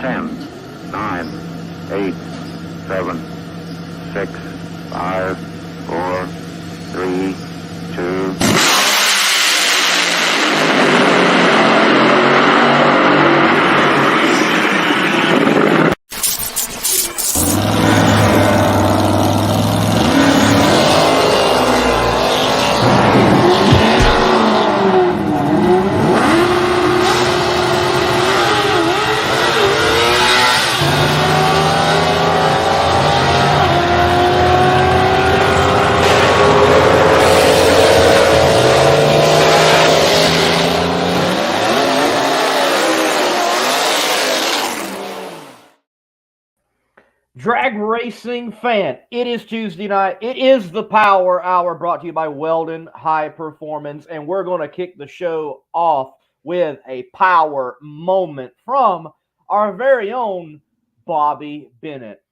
10, 9, 8, 7, 6, 5, 4, 3, 2. Drag racing fan, it is Tuesday night. It is the Power Hour brought to you by Weldon High Performance, and we're going to kick the show off with a power moment from our very own Bobby Bennett,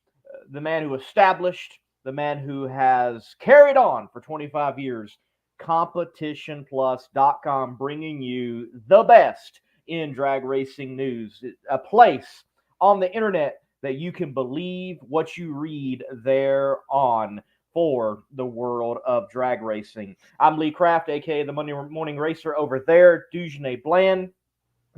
the man who established, the man who has carried on for 25 years, CompetitionPlus.com, bringing you the best in drag racing news, a place on the internet that you can believe what you read there on for the world of drag racing. I'm Lee Kraft, aka the Monday Morning Racer over there, Dugenay Bland.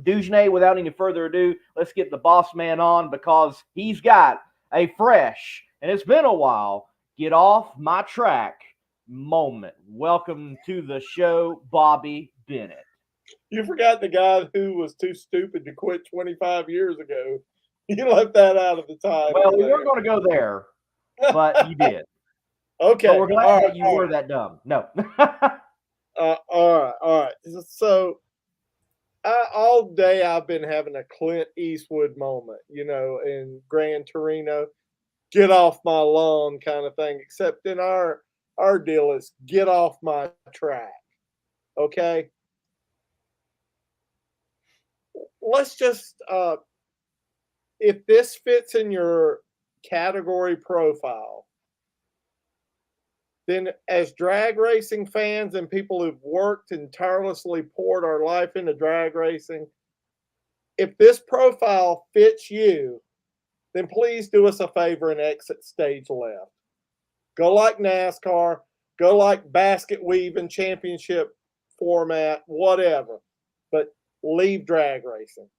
Dugenay, without any further ado, let's get the boss man on because he's got a fresh, and it's been a while, get off my track moment. Welcome to the show, Bobby Bennett. You forgot the guy who was too stupid to quit 25 years ago. You left that out of the title. Well, we weren't going to go there, but you did. Okay. But we're glad that you were that dumb. No. All right. So all day I've been having a Clint Eastwood moment, in Gran Torino, get off my lawn kind of thing, except in our deal is get off my track. Okay? Let's just if this fits in your category profile, then as drag racing fans and people who've worked and tirelessly poured our life into drag racing, if this profile fits you, then please do us a favor and exit stage left. Go like NASCAR, go like basket weaving, championship format, whatever, but leave drag racing.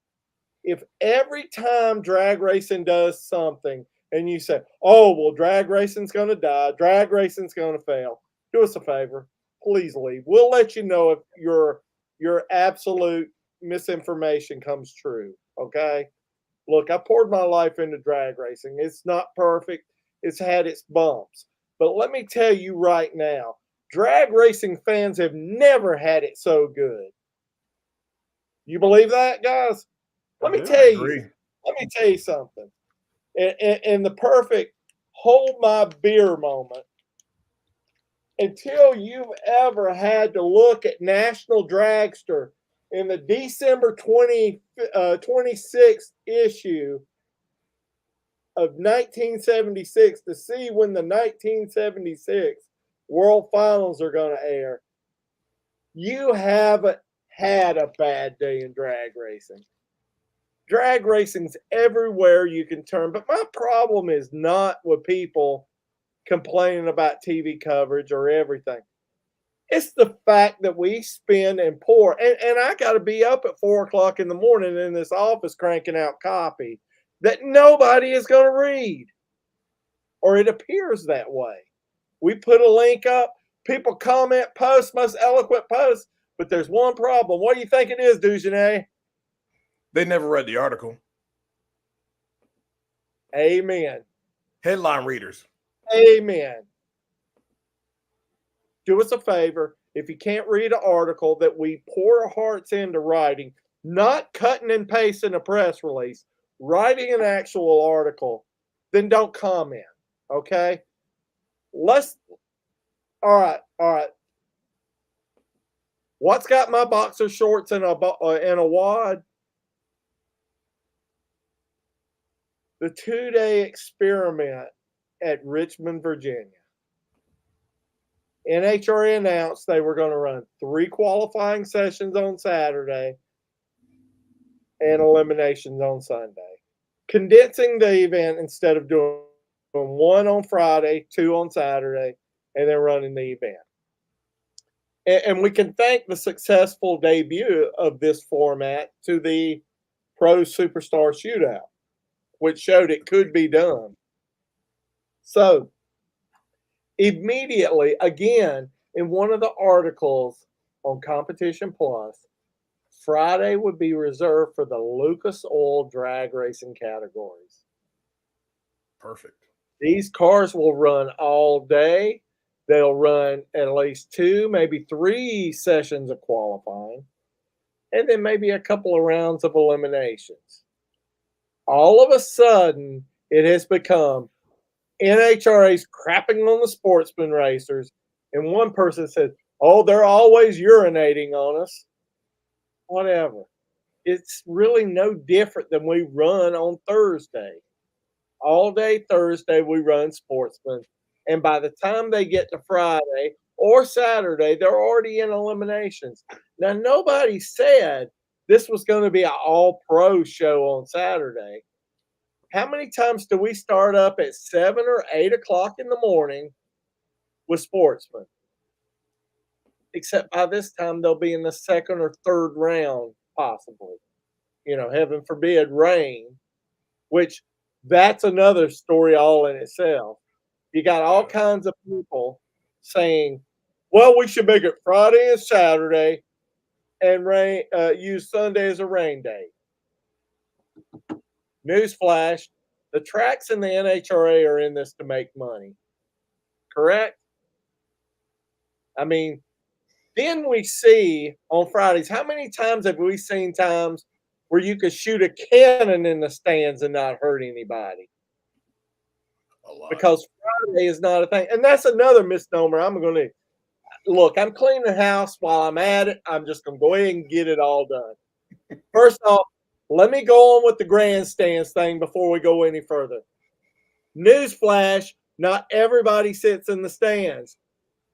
If every time drag racing does something and you say, oh, well, drag racing's going to die, drag racing's going to fail, do us a favor. Please leave. We'll let you know if your absolute misinformation comes true, okay? Look, I poured my life into drag racing. It's not perfect. It's had its bumps. But let me tell you right now, drag racing fans have never had it so good. You believe that, guys? Let me tell you something. In the perfect hold my beer moment, until you've ever had to look at National Dragster in the December 26th issue of 1976 to see when the 1976 World Finals are going to air, you haven't had a bad day in drag racing. Drag racing's everywhere you can turn, but my problem is not with people complaining about TV coverage or everything. It's the fact that we spend and pour, and I got to be up at 4 o'clock in the morning in this office cranking out copy that nobody is going to read, or it appears that way. We put a link up, people comment, post, most eloquent posts, but there's one problem. What do you think it is, Dugenay? They never read the article. Amen. Headline readers. Amen. Do us a favor. If you can't read an article that we pour our hearts into writing, not cutting and pasting a press release, writing an actual article, then don't comment. Okay? All right. What's got my boxer shorts in a wad? The 2-day experiment at Richmond, Virginia. NHRA announced they were going to run 3 qualifying sessions on Saturday and eliminations on Sunday. condensing the event instead of doing one on Friday, two on Saturday, and then running the event. And we can thank the successful debut of this format to the Pro Superstar Shootout, which showed it could be done. So immediately, again, in one of the articles on Competition Plus, Friday would be reserved for the Lucas Oil drag racing categories. Perfect. These cars will run all day. They'll run at least 2, maybe 3 sessions of qualifying, and then maybe a couple of rounds of eliminations. All of a sudden, it has become NHRA's crapping on the sportsman racers, and one person says, "Oh, they're always urinating on us." Whatever. It's really no different than we run on Thursday. All day Thursday, we run sportsmen. And by the time they get to Friday or Saturday, they're already in eliminations. Now, nobody said this was going to be an all-pro show on Saturday. How many times do we start up at 7 or 8 o'clock in the morning with sportsmen? Except by this time, they'll be in the second or third round, possibly. Heaven forbid, rain, which that's another story all in itself. You got all kinds of people saying, well, we should make it Friday and Saturday and use Sunday as a rain day. Newsflash, the tracks in the NHRA are in this to make money. Correct? I mean, then we see on Fridays, how many times have we seen times where you could shoot a cannon in the stands and not hurt anybody? A lot. Because Friday is not a thing. And that's another misnomer. I'm cleaning the house while I'm at it. I'm just going to go ahead and get it all done. First off, let me go on with the grandstands thing before we go any further. Newsflash, not everybody sits in the stands.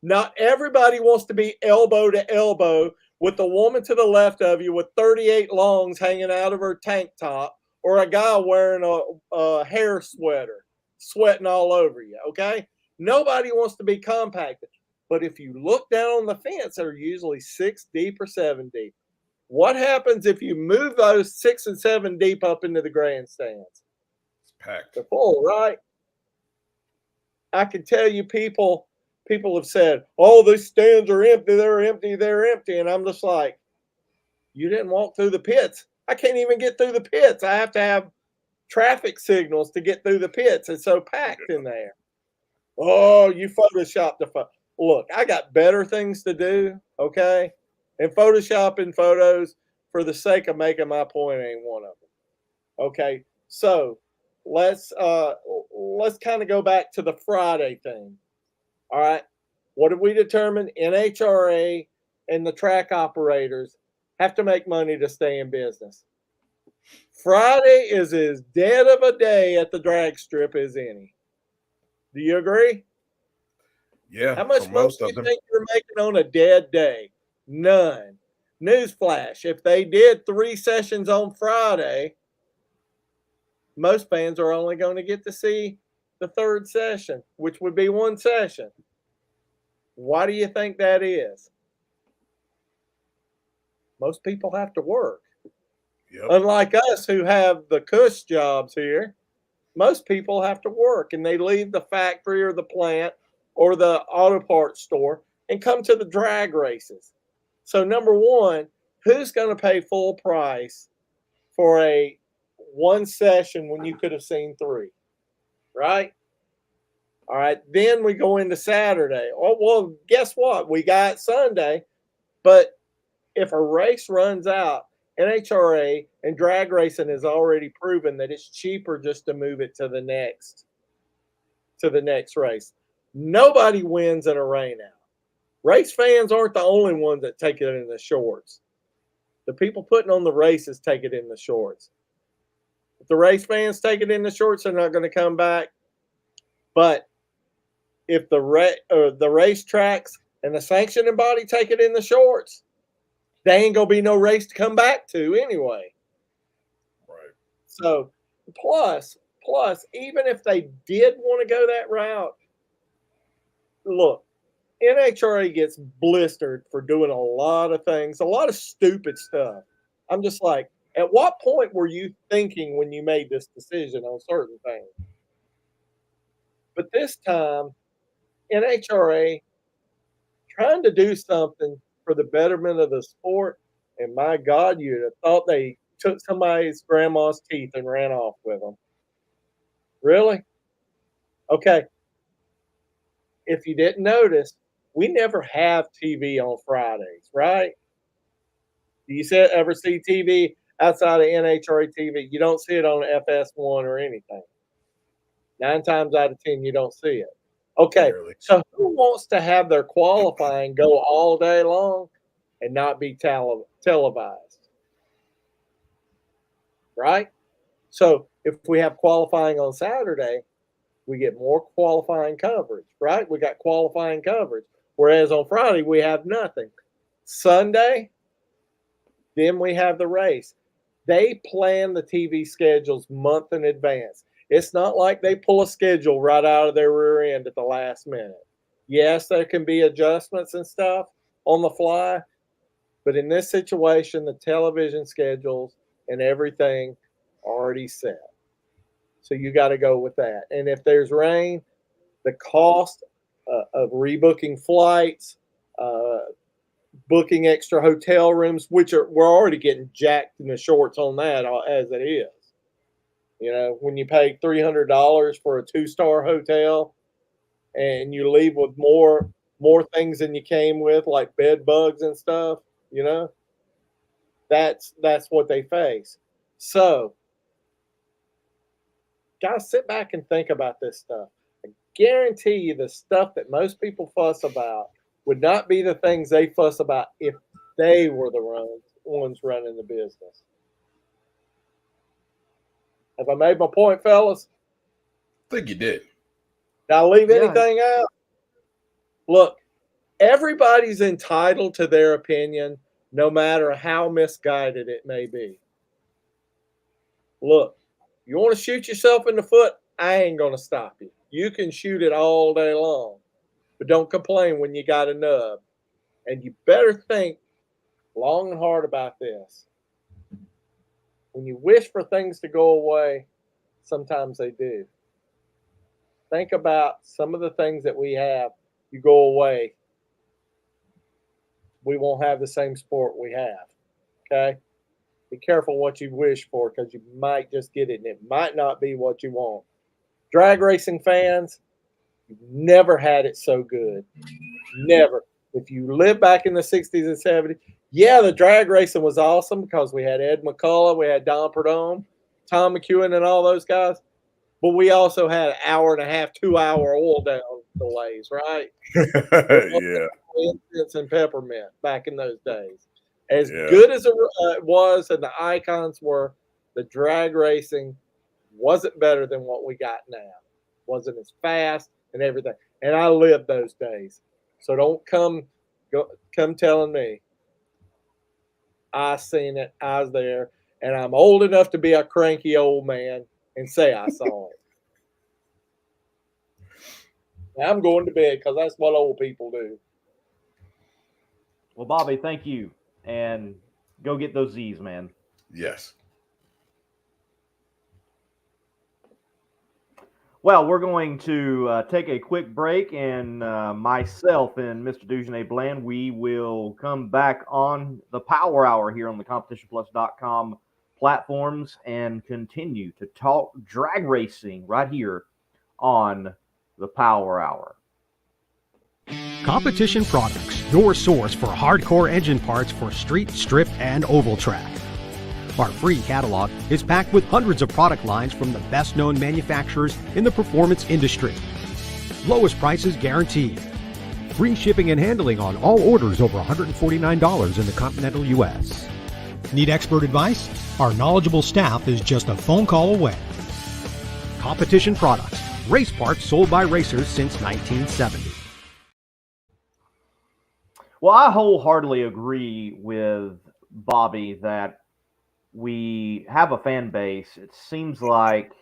Not everybody wants to be elbow to elbow with the woman to the left of you with 38 longs hanging out of her tank top, or a guy wearing a hair sweater, sweating all over you, okay? Nobody wants to be compacted. But if you look down on the fence, they're usually 6 deep or 7 deep. What happens if you move those 6 and 7 deep up into the grandstands? It's packed. They're full, right? I can tell you people have said, oh, these stands are empty, they're empty, they're empty. And I'm just like, you didn't walk through the pits. I can't even get through the pits. I have to have traffic signals to get through the pits. It's so packed in there. Oh, you photoshopped the photo. Look, I got better things to do, okay? And photoshopping photos for the sake of making my point ain't one of them. Okay, so let's kind of go back to the Friday thing. All right, what have we determined? NHRA and the track operators have to make money to stay in business. Friday is as dead of a day at the drag strip as any. Do you agree? Yeah. How much money do you think you're making on a dead day? None. Newsflash, if they did 3 sessions on Friday, most fans are only going to get to see the 3rd session, which would be 1 session. Why do you think that is? Most people have to work. Yep. Unlike us who have the cush jobs here, most people have to work, and they leave the factory or the plant or the auto parts store and come to the drag races. So number one, who's going to pay full price for a 1 session when you could have seen 3, right? All right, then we go into Saturday. Oh, well, guess what? We got Sunday, but if a race runs out, NHRA and drag racing has already proven that it's cheaper just to move it to the next race. Nobody wins in a rainout. Race fans aren't the only ones that take it in the shorts. The people putting on the races take it in the shorts. If the race fans take it in the shorts, they're not going to come back. But if the racetracks and the sanctioning body take it in the shorts, there ain't going to be no race to come back to anyway. Right. So plus, even if they did want to go that route, look, NHRA gets blistered for doing a lot of things, a lot of stupid stuff. I'm just like, at what point were you thinking when you made this decision on certain things? But this time, NHRA trying to do something for the betterment of the sport, and my God, you'd have thought they took somebody's grandma's teeth and ran off with them. Really? Okay. If you didn't notice, we never have TV on Fridays, right? Do you ever see TV outside of NHRA TV? You don't see it on FS1 or anything. 9 times out of 10, you don't see it. Okay, Barely. so who wants to have their qualifying go all day long and not be televised? Right? So if we have qualifying on Saturday, we get more qualifying coverage, right? We got qualifying coverage. Whereas on Friday, we have nothing. Sunday, then we have the race. They plan the TV schedules month in advance. It's not like they pull a schedule right out of their rear end at the last minute. Yes, there can be adjustments and stuff on the fly, but in this situation, the television schedules and everything are already set. So you got to go with that. And if there's rain, the cost of rebooking flights, booking extra hotel rooms, which we're already getting jacked in the shorts on that as it is. You know, when you pay $300 for a 2-star hotel and you leave with more things than you came with, like bed bugs and stuff, you know, that's what they face. So, guys, sit back and think about this stuff. I guarantee you the stuff that most people fuss about would not be the things they fuss about if they were the ones running the business. Have I made my point, fellas? I think you did. Did I leave anything out? Look, everybody's entitled to their opinion, no matter how misguided it may be. Look, you want to shoot yourself in the foot? I ain't going to stop you. You can shoot it all day long, but don't complain when you got a nub. And you better think long and hard about this. When you wish for things to go away, sometimes they do. Think about some of the things that we have. You go away, we won't have the same sport we have. Okay? Be careful what you wish for, because you might just get it and it might not be what you want. Drag racing fans, you've never had it so good. Never. If you live back in the 60s and 70s, yeah, the drag racing was awesome because we had Ed McCullough, we had Don Perdome, Tom McEwen, and all those guys. But we also had an hour and a half, 2-hour oil down delays, right? Yeah. Incense and peppermint back in those days. As good as it was and the icons were, the drag racing wasn't better than what we got now. Wasn't as fast and everything. And I lived those days. So don't come telling me. I seen it. I was there. And I'm old enough to be a cranky old man and say I saw it. Now I'm going to bed because that's what old people do. Well, Bobby, thank you. And go get those Z's, man. Yes. Well, we're going to take a quick break, and myself and Mr. Dugenet Bland, we will come back on the Power Hour here on the CompetitionPlus.com platforms and continue to talk drag racing right here on the Power Hour. Competition Products, your source for hardcore engine parts for street, strip, and oval track. Our free catalog is packed with hundreds of product lines from the best-known manufacturers in the performance industry. Lowest prices guaranteed. Free shipping and handling on all orders over $149 in the continental U.S. Need expert advice? Our knowledgeable staff is just a phone call away. Competition Products, race parts sold by racers since 1970. Well, I wholeheartedly agree with Bobby that we have a fan base. It seems like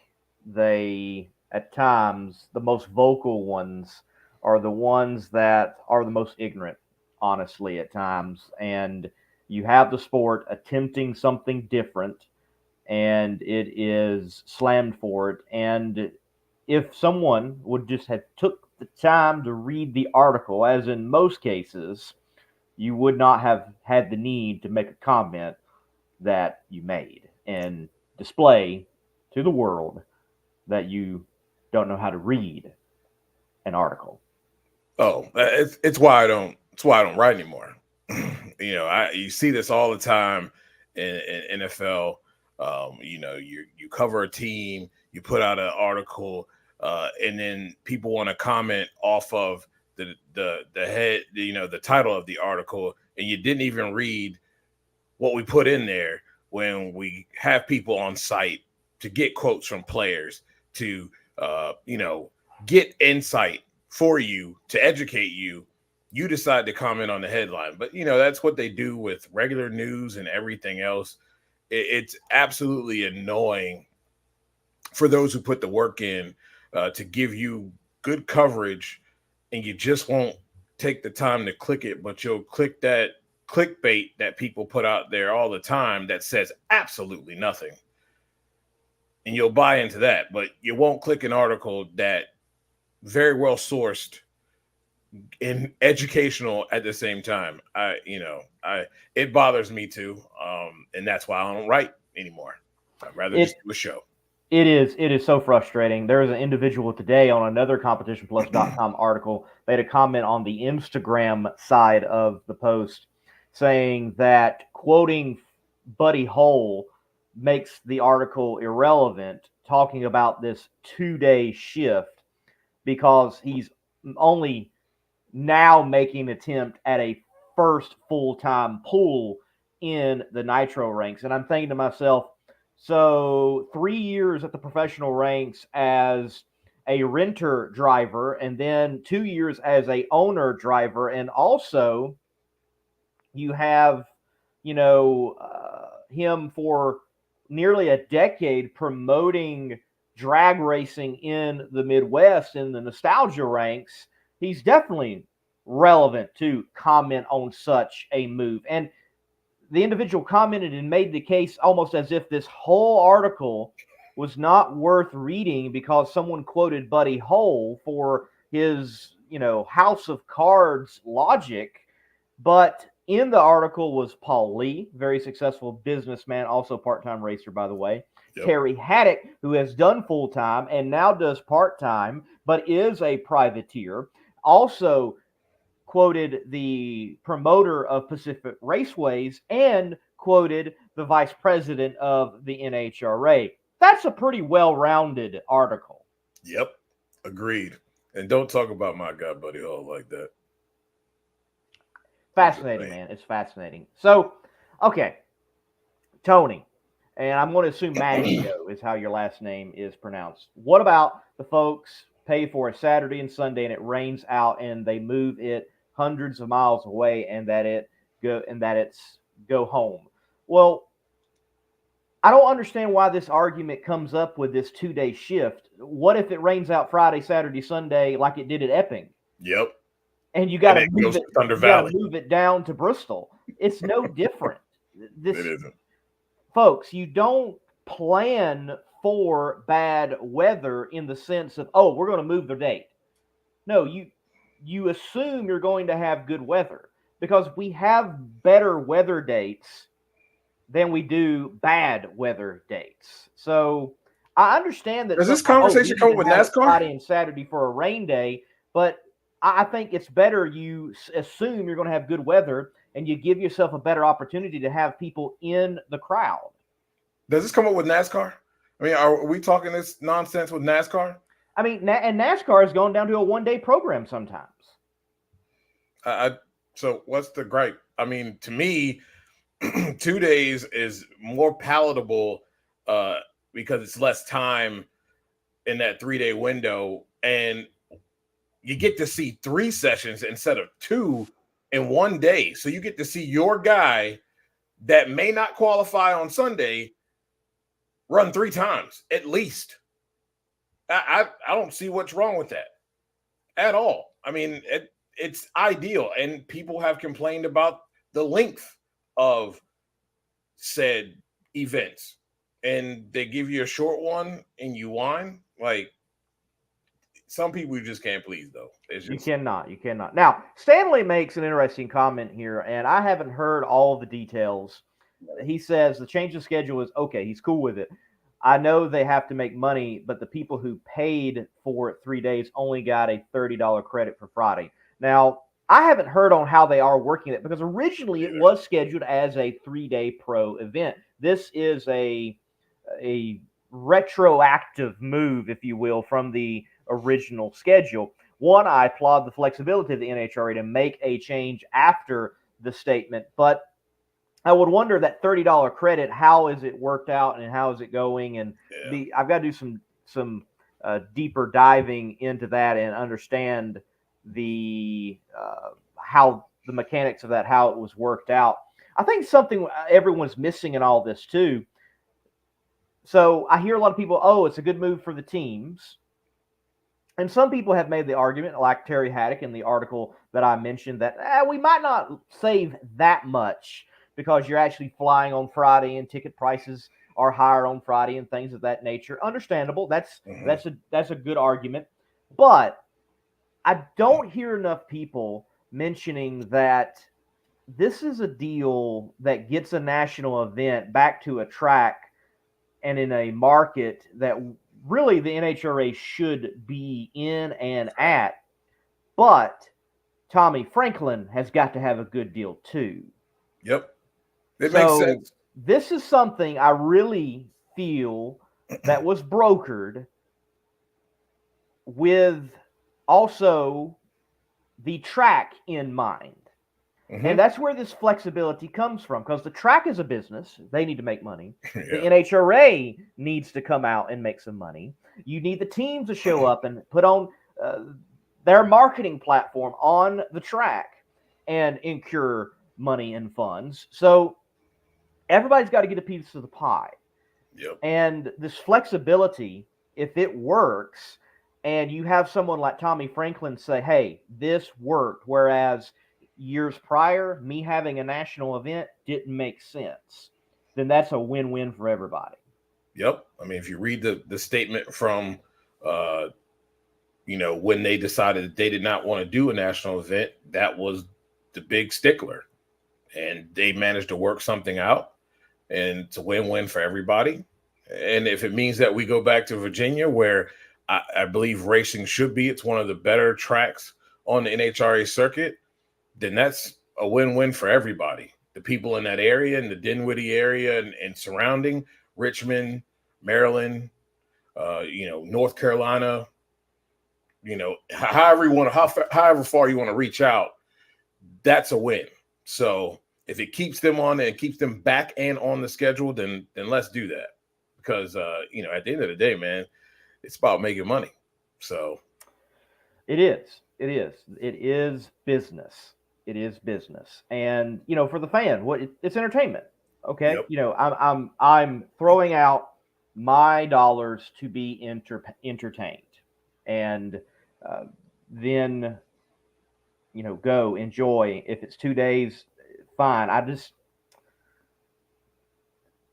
they, at times, the most vocal ones are the ones that are the most ignorant, honestly, at times. And you have the sport attempting something different, and it is slammed for it. And if someone would just have took the time to read the article, as in most cases, you would not have had the need to make a comment that you made and display to the world that you don't know how to read an article. Oh, it's why I don't. It's why I don't write anymore. You see this all the time in NFL. You cover a team, you put out an article, and then people want to comment off of the head, the title of the article, and you didn't even read what we put in there when we have people on site to get quotes from players to get insight for you to educate you. You decide to comment on the headline, but that's what they do with regular news and everything else. It's absolutely annoying for those who put the work in to give you good coverage, and you just won't take the time to click it, but you'll click that clickbait that people put out there all the time that says absolutely nothing, and you'll buy into that, but you won't click an article that very well sourced and educational at the same time. It bothers me too, and that's why I don't write anymore. I'd rather just do a show. It is so frustrating. There is an individual today on another competitionplus.com article made a comment on the Instagram side of the post saying that quoting Buddy Hole makes the article irrelevant, talking about this 2-day shift because he's only now making an attempt at a first full-time pull in the Nitro ranks. And I'm thinking to myself, so 3 years at the professional ranks as a renter driver, and then 2 years as a owner driver, and also you have, him for nearly a decade promoting drag racing in the Midwest in the nostalgia ranks. He's definitely relevant to comment on such a move. And the individual commented and made the case almost as if this whole article was not worth reading because someone quoted Buddy Hole for his, House of Cards logic. But in the article was Paul Lee, very successful businessman, also part-time racer, by the way. Yep. Terry Haddock, who has done full-time and now does part-time, but is a privateer. Also quoted the promoter of Pacific Raceways and quoted the vice president of the NHRA. That's a pretty well-rounded article. Yep, agreed. And don't talk about my guy, Buddy Hall, like that. Fascinating, man. It's fascinating. So, okay, Tony, and I'm going to assume Maggio is how your last name is pronounced. What about the folks pay for a Saturday and Sunday and it rains out and they move it hundreds of miles away and that it's go home? Well, I don't understand why this argument comes up with this 2-day shift. What if it rains out Friday, Saturday, Sunday like it did at Epping? Yep. And you got to move it down to Bristol. It's no different. It isn't. Folks, you don't plan for bad weather in the sense of, oh, we're going to move the date. No, you assume you're going to have good weather because we have better weather dates than we do bad weather dates. So I understand that. Does this conversation come with NASCAR? Friday and Saturday for a rain day, but I think it's better you assume you're going to have good weather and you give yourself a better opportunity to have people in the crowd. Does this come up with NASCAR? I mean, are we talking this nonsense with NASCAR? I mean, and NASCAR has gone down to a 1-day program sometimes. So what's the gripe? I mean, to me, 2 days is more palatable because it's less time in that 3-day window, and you get to see 3 sessions instead of 2 in 1 day. So you get to see your guy that may not qualify on Sunday run 3 times at least. I don't see what's wrong with that at all. I mean, it's ideal, and people have complained about the length of said events, and they give you a short one and you whine. Like, some people you just can't please, though. You cannot. Now, Stanley makes an interesting comment here, and I haven't heard all of the details. He says the change of schedule is okay. He's cool with it. I know they have to make money, but the people who paid for it 3 days only got a $30 credit for Friday. Now, I haven't heard on how they are working it, because originally it was scheduled as a 3-day pro event. This is a retroactive move, if you will, from the original schedule. One, I applaud the flexibility of the NHRA to make a change after the statement, but I would wonder that $30 credit, how is it worked out and how is it going? And I've got to do some deeper diving into that and understand the how the mechanics of that, how it was worked out. I think something everyone's missing in all this too. So I hear a lot of people, oh, it's a good move for the teams. And some people have made the argument, like Terry Haddock in the article that I mentioned, that we might not save that much because you're actually flying on Friday and ticket prices are higher on Friday and things of that nature. Understandable. That's a good argument. But I don't hear enough people mentioning that this is a deal that gets a national event back to a track and in a market that really the NHRA should be in and at. But Tommy Franklin has got to have a good deal too. Yep. It makes sense. This is something I really feel that was brokered with also the track in mind. And that's where this flexibility comes from, because the track is a business. They need to make money. The NHRA needs to come out and make some money. You need the teams to show up and put on their marketing platform on the track and incur money and funds. So everybody's got to get a piece of the pie. Yep. And this flexibility, if it works, and you have someone like Tommy Franklin say, hey, this worked, whereas years prior, me having a national event didn't make sense, then that's a win-win for everybody. Yep. I mean, if you read the statement from, when they decided that they did not want to do a national event, that was the big stickler. And they managed to work something out, and it's a win-win for everybody. And if it means that we go back to Virginia, where I believe racing should be, it's one of the better tracks on the NHRA circuit, then that's a win-win for everybody. The people in that area, in the Dinwiddie area and surrounding, Richmond, Maryland, North Carolina, however far you want to reach out, that's a win. So if it keeps them on and keeps them back and on the schedule, then let's do that. Because, at the end of the day, man, it's about making money. So it is business. It is business. And, for the fan, it's entertainment. Okay. Yep. I'm throwing out my dollars to be entertained, and then, go enjoy. If it's 2 days, fine.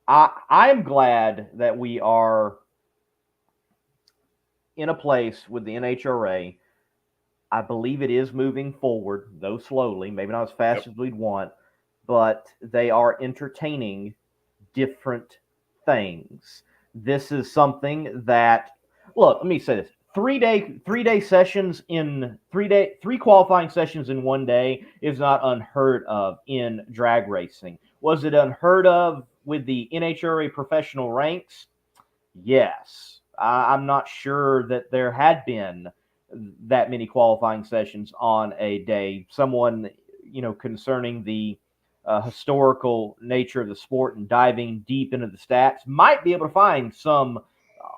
I'm glad that we are in a place with the NHRA. I believe it is moving forward, though slowly, maybe not as fast as we'd want, but they are entertaining different things. This is something that, look, let me say this. 3-day sessions in 3 qualifying sessions in 1 day is not unheard of in drag racing. Was it unheard of with the NHRA professional ranks? Yes. I'm not sure that there had been that many qualifying sessions on a day. Someone, concerning the historical nature of the sport and diving deep into the stats might be able to find some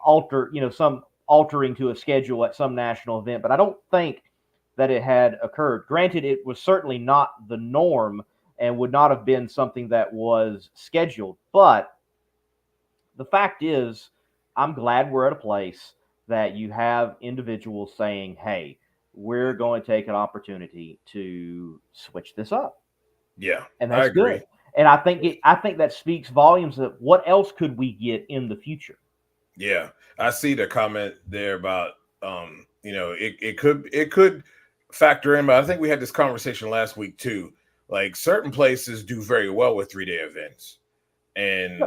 altering to a schedule at some national event, but I don't think that it had occurred. Granted, it was certainly not the norm and would not have been something that was scheduled. But the fact is, I'm glad we're at a place that you have individuals saying, hey, we're going to take an opportunity to switch this up. Yeah, And I that's agree. good. And I think that speaks volumes of what else could we get in the future. Yeah, I see the comment there about it could factor in, but I think we had this conversation last week too. Like certain places do very well with 3-day events, and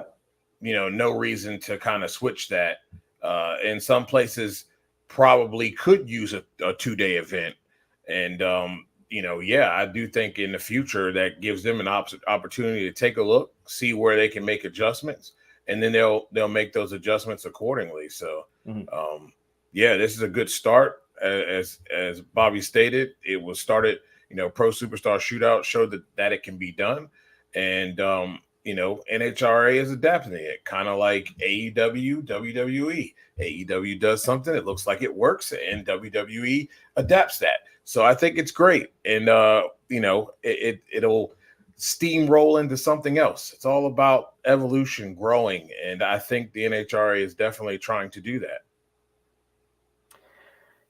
no reason to kind of switch that. And some places probably could use a 2-day event, and yeah, I do think in the future that gives them an opportunity to take a look, see where they can make adjustments, and then they'll make those adjustments accordingly. So, yeah, this is a good start. As Bobby stated, it was started. Pro Superstar Shootout showed that it can be done, and NHRA is adapting it, kind of like AEW, WWE. AEW does something, it looks like it works, and WWE adapts that. So I think it's great, and it'll steamroll into something else. It's all about evolution, growing, and I think the NHRA is definitely trying to do that.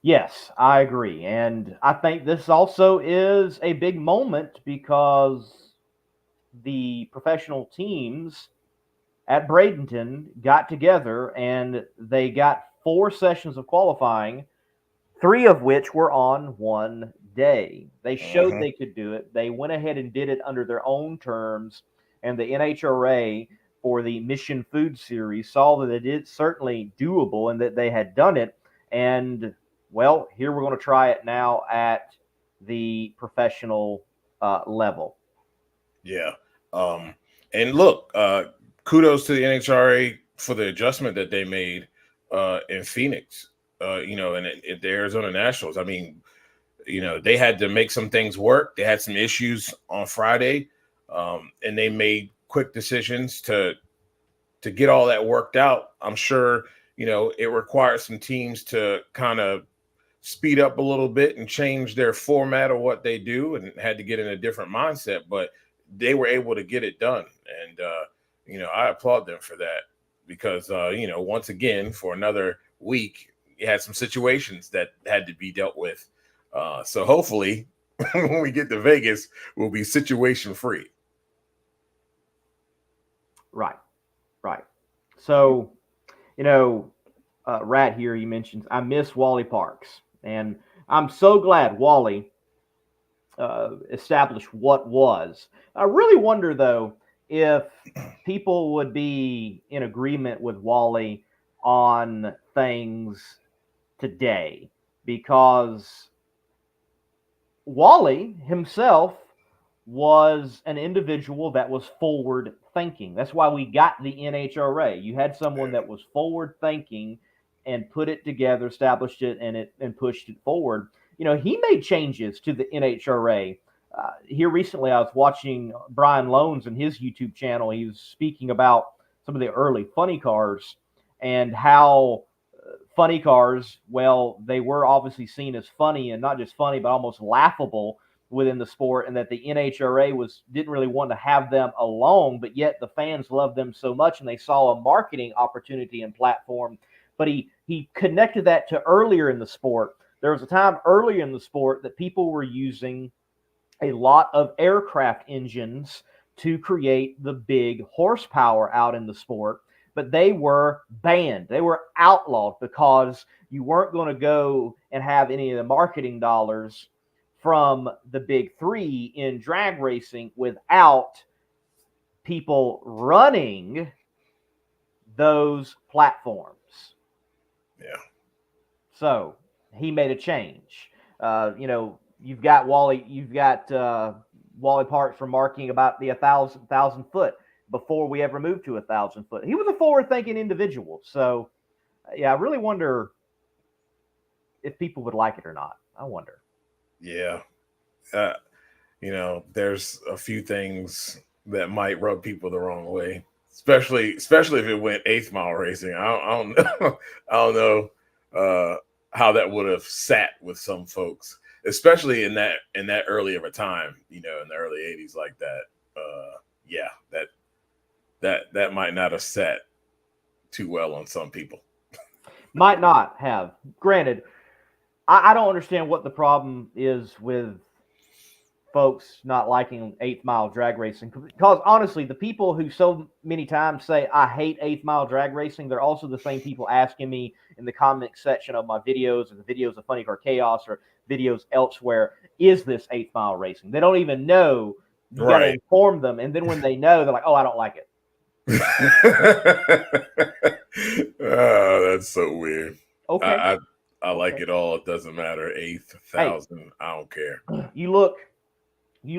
Yes, I agree. And I think this also is a big moment because the professional teams at Bradenton got together and they got 4 sessions of qualifying, 3 of which were on one day. They showed they could do it. They went ahead and did it under their own terms. And the NHRA for the Mission Food Series saw that it is certainly doable and that they had done it. And, well, here we're going to try it now at the professional level. Yeah. And look, kudos to the NHRA for the adjustment that they made in Phoenix, and at the Arizona Nationals. I mean, they had to make some things work. They had some issues on Friday, and they made quick decisions to get all that worked out. I'm sure, it requires some teams to kind of speed up a little bit and change their format of what they do, and had to get in a different mindset, but they were able to get it done. And, I applaud them for that because, once again, for another week, you had some situations that had to be dealt with. So hopefully when we get to Vegas, we'll be situation free. Right. So, Rat here, he mentions, I miss Wally Parks. And I'm so glad Wally established what was. I really wonder, though, if people would be in agreement with Wally on things today, because Wally himself was an individual that was forward thinking. That's why we got the NHRA. You had someone that was forward thinking and put it together, established it, and pushed it forward. He made changes to the NHRA. Here recently, I was watching Brian Loans and his YouTube channel. He was speaking about some of the early funny cars and how funny cars, well, they were obviously seen as funny, and not just funny, but almost laughable within the sport, and that the NHRA didn't really want to have them along, but yet the fans loved them so much, and they saw a marketing opportunity and platform. But he connected that to earlier in the sport. There was a time earlier in the sport that people were using a lot of aircraft engines to create the big horsepower out in the sport, but they were banned. They were outlawed because you weren't going to go and have any of the marketing dollars from the big 3 in drag racing without people running those platforms. Yeah. So he made a change. You've got Wally Parks remarking about the 1,000 foot before we ever moved to 1,000 foot. He was a forward-thinking individual. So, yeah, I really wonder if people would like it or not. I wonder. Yeah. There's a few things that might rub people the wrong way, especially if it went 8th mile racing. I don't know. I don't know how that would have sat with some folks. especially in that early of a time, in the early 80s like that. That might not have sat too well on some people. Might not have. Granted, I don't understand what the problem is with folks not liking 8th mile drag racing, because honestly, the people who so many times say I hate 8th mile drag racing, they're also the same people asking me in the comment section of my videos or the videos of Funny Car Chaos or videos elsewhere, is this 8th mile racing? They don't even know. You got to inform them, and then when they know, they're like, oh, I don't like it. Oh, that's so weird. Okay. I like it all. It doesn't matter. 8,000. Hey, I don't care. You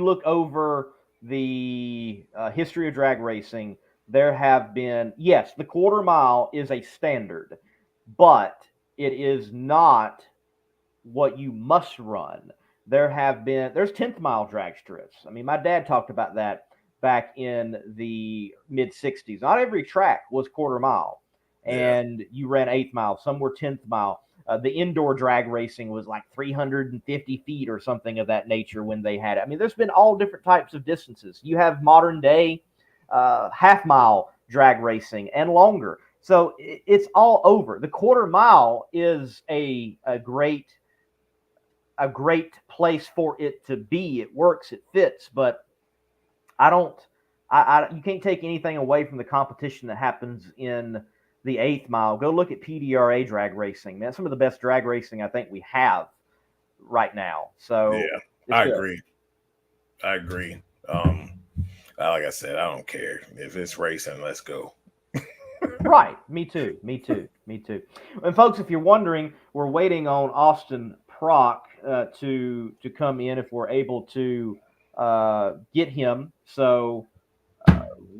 look over the history of drag racing. There have been, yes, the quarter mile is a standard, but it is not what you must run. There's 10th mile drag strips. I mean, my dad talked about that back in the mid 60s. Not every track was quarter mile, and you ran 8th mile. Some were 10th mile. The indoor drag racing was like 350 feet or something of that nature when they had it. I mean, there's been all different types of distances. You have modern day half mile drag racing and longer. So it's all over. The quarter mile is a great place for it to be. It works, it fits, but you can't take anything away from the competition that happens in the 8th mile. Go look at PDRA drag racing, man. Some of the best drag racing I think we have right now. So yeah, I agree. Like I said, I don't care if it's racing. Let's go. Right. Me too. And folks, if you're wondering, we're waiting on Austin Prock to come in if we're able to get him. So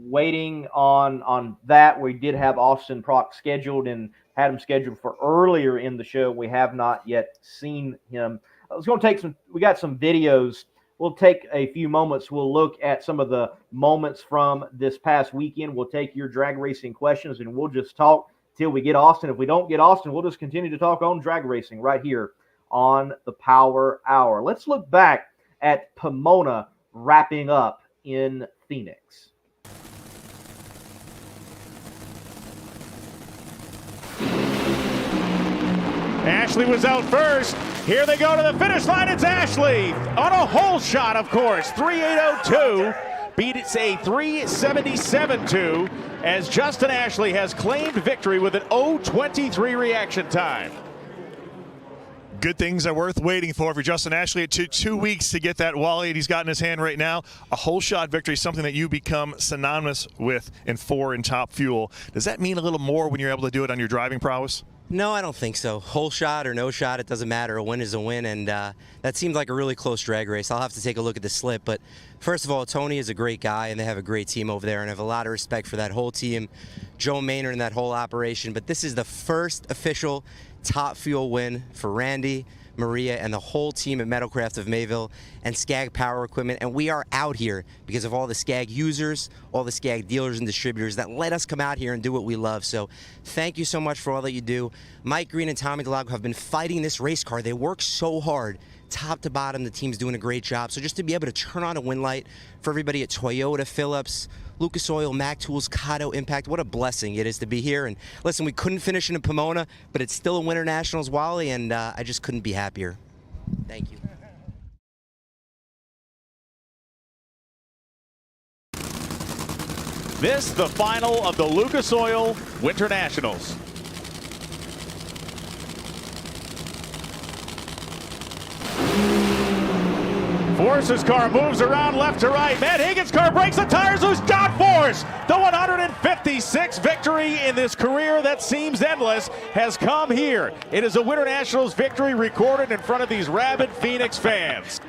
waiting on that. We did have Austin Prock scheduled and had him scheduled for earlier in the show. We have not yet seen him. We got some videos. We'll take a few moments. We'll look at some of the moments from this past weekend. We'll take your drag racing questions and we'll just talk till we get Austin. If we don't get Austin, we'll just continue to talk on drag racing right here on the Power Hour. Let's look back at Pomona wrapping up in Phoenix. Ashley was out first. Here they go to the finish line. It's Ashley on a hole shot, of course. 3:8:02. Beat it's a 3:77.2 as Justin Ashley has claimed victory with an 0:23 reaction time. Good things are worth waiting for Justin Ashley. It took 2 weeks to get that Wally he's got in his hand right now. A whole shot victory, something that you become synonymous with in Top Fuel. Does that mean a little more when you're able to do it on your driving prowess? No, I don't think so. Whole shot or no shot, it doesn't matter. A win is a win, and that seemed like a really close drag race. I'll have to take a look at the slip, but first of all, Tony is a great guy, and they have a great team over there, and I have a lot of respect for that whole team, Joe Maynard and that whole operation, but this is the first official Top Fuel win for Randy, Maria, and the whole team at Metalcraft of Mayville and Skag Power Equipment, and we are out here because of all the Skag users, all the Skag dealers and distributors that let us come out here and do what we love. So thank you so much for all that you do. Mike Green and Tommy DeLago have been fighting this race car. They work so hard, top to bottom. The team's doing a great job. So just to be able to turn on a win light for everybody at Toyota, Phillips, Lucas Oil, Mac Tools, Kato, Impact, what a blessing it is to be here. And listen, we couldn't finish in Pomona, but it's still a Winter Nationals, Wally, and I just couldn't be happier. Thank you. This, the final of the Lucas Oil Winter Nationals. Force's car moves around left to right. Matt Higgins' car breaks the tires loose. John Force, the 156th victory in this career that seems endless, has come here. It is a Winter Nationals victory recorded in front of these rabid Phoenix fans.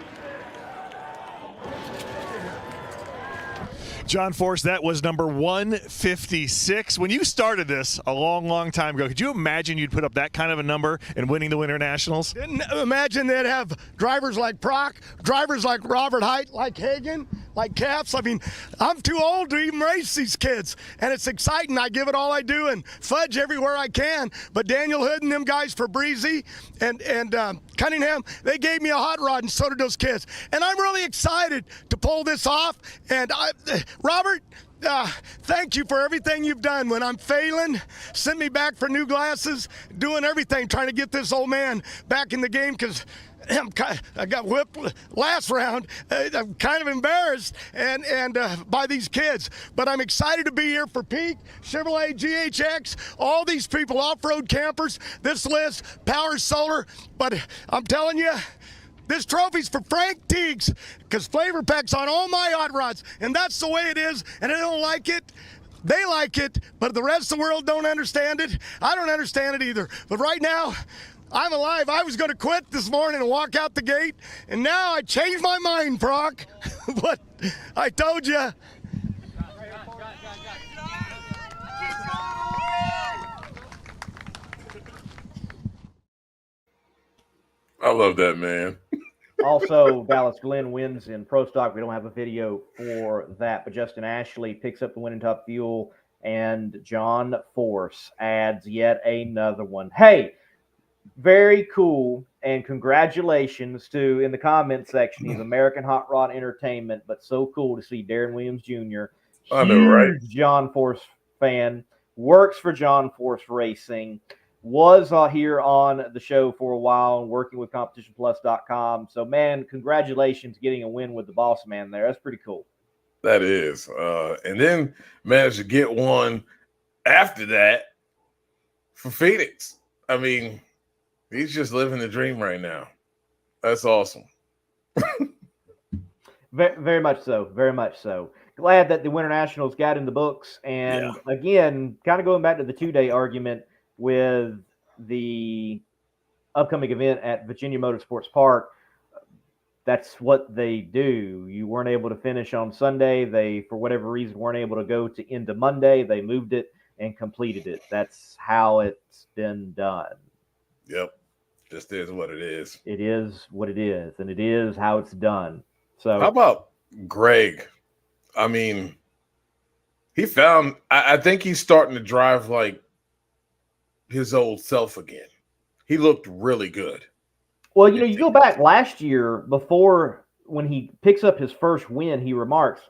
John Force, that was number 156. When you started this a long, long time ago, could you imagine you'd put up that kind of a number and winning the Winter Nationals? Didn't imagine they'd have drivers like Prock, drivers like Robert Height, like Hagan, like Caps. I mean, I'm too old to even race these kids, and it's exciting. I give it all I do and fudge everywhere I can. But Daniel Hood and them guys for Breezy and Cunningham, they gave me a hot rod, and so did those kids. And I'm really excited to pull this off. And Robert, thank you for everything you've done. When I'm failing, send me back for new glasses, doing everything, trying to get this old man back in the game, because I got whipped last round. I'm kind of embarrassed and by these kids. But I'm excited to be here for Peak, Chevrolet, GHX, all these people, off-road campers, this list, Power Solar. But I'm telling you, this trophy's for Frank Teagues, because Flavor Pack's on all my hot rods, and that's the way it is, and I don't like it. They like it, but the rest of the world don't understand it. I don't understand it either. But right now, I'm alive. I was going to quit this morning and walk out the gate, and now I changed my mind, Prock. But I told you. I love that, man. Also, Dallas Glenn wins in Pro Stock. We don't have a video for that, but Justin Ashley picks up the win in Top Fuel, and John Force adds yet another one. Hey, very cool, and congratulations to, in the comment section, he's American Hot Rod Entertainment, but so cool to see Darren Williams Jr., I know, right? John Force fan, works for John Force Racing, was here on the show for a while and working with competitionplus.com. So, man, congratulations getting a win with the boss man there. That's pretty cool. That is. And then managed to get one after that for Phoenix. I mean, he's just living the dream right now. That's awesome. Very much so. Very much so. Glad that the Winter Nationals got in the books. And again, kind of going back to the 2-day argument with the upcoming event at Virginia Motorsports Park, that's what they do. You weren't able to finish on Sunday. They, for whatever reason, weren't able to go to into Monday. They moved it and completed it. That's how it's been done. Yep. Just is what it is. It is what it is, and it is how it's done. So how about Greg? I mean, he found, I think he's starting to drive like his old self again. He looked really good. Well, you know, you go back last year before, when he picks up his first win, he remarks,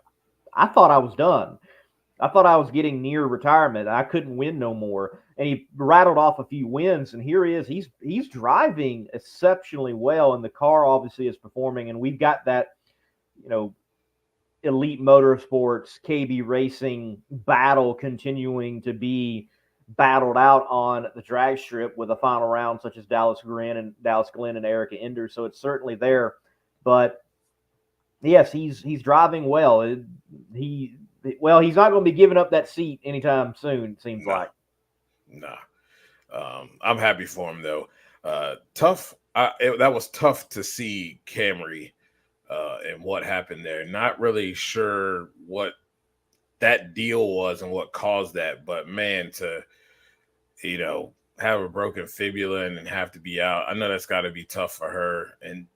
I thought I was done. I thought I was getting near retirement. I couldn't win no more. And he rattled off a few wins, and here he is. He's driving exceptionally well, and the car obviously is performing. And we've got that, you know, Elite Motorsports, KB Racing battle continuing to be battled out on the drag strip with a final round such as Dallas Glenn and Erica Enders. So it's certainly there. But yes, he's driving well. He's not going to be giving up that seat anytime soon, it seems like. Nah. I'm happy for him though. Tough. That was tough to see Camry and what happened there. Not really sure what that deal was and what caused that, but man, to, you know, have a broken fibula and have to be out, I know that's got to be tough for her, and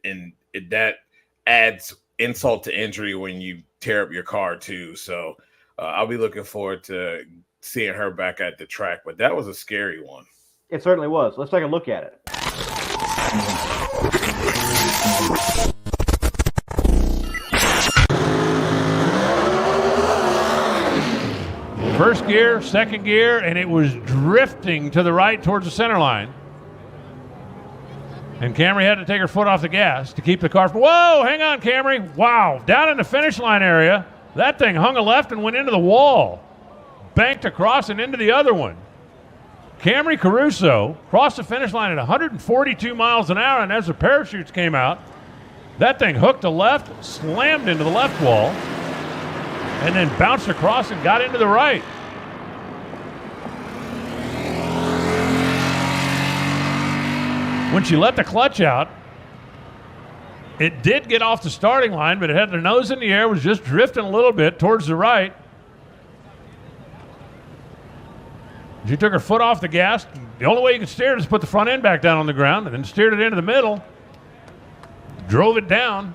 that adds insult to injury when you tear up your car too. So I'll be looking forward to seeing her back at the track, but that was a scary one. It certainly was. Let's take a look at it. First gear, second gear, and it was drifting to the right towards the center line. And Camry had to take her foot off the gas to keep the car from, whoa, hang on, Camry. Wow, down in the finish line area, that thing hung a left and went into the wall. Banked across and into the other one. Camry Caruso crossed the finish line at 142 miles an hour, and as the parachutes came out, that thing hooked a left, slammed into the left wall, and then bounced across and got into the right. When she let the clutch out, it did get off the starting line, but it had the nose in the air, was just drifting a little bit towards the right. She took her foot off the gas. The only way you could steer it is put the front end back down on the ground, and then steered it into the middle, drove it down.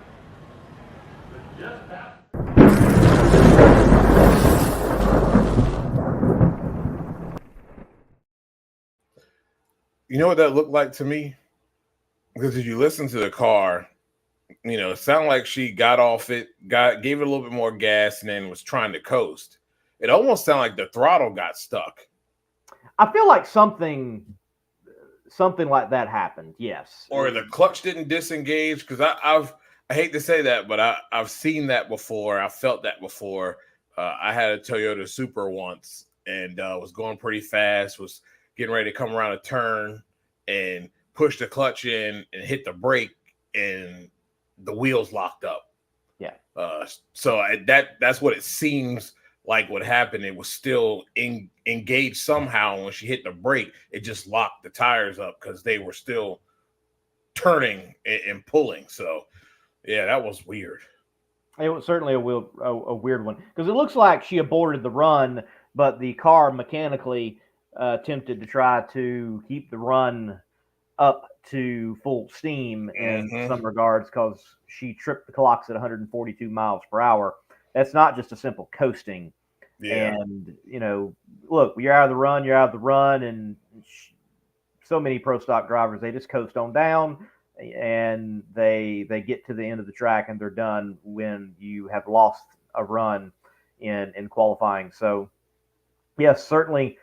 You know what that looked like to me? Because if you listen to the car, it sounded like she got off it, gave it a little bit more gas, and then was trying to coast. It almost sounded like the throttle got stuck. I feel like something like that happened. Yes. Or the clutch didn't disengage, because I hate to say that, but I've seen that before. I felt that before. I had a Toyota Supra once, and was going pretty fast, was getting ready to come around a turn and push the clutch in and hit the brake, and the wheels locked up. Yeah. So that's what it seems like what happened. It was still engaged somehow. When she hit the brake, it just locked the tires up because they were still turning and pulling. So yeah, that was weird. It was certainly a weird one, because it looks like she aborted the run, but the car mechanically attempted to try to keep the run up to full steam in some regards, because she tripped the clocks at 142 miles per hour. That's not just a simple coasting. Yeah. And, look, you're out of the run, and so many pro stock drivers, they just coast on down, and they get to the end of the track and they're done when you have lost a run in qualifying. So, yes, certainly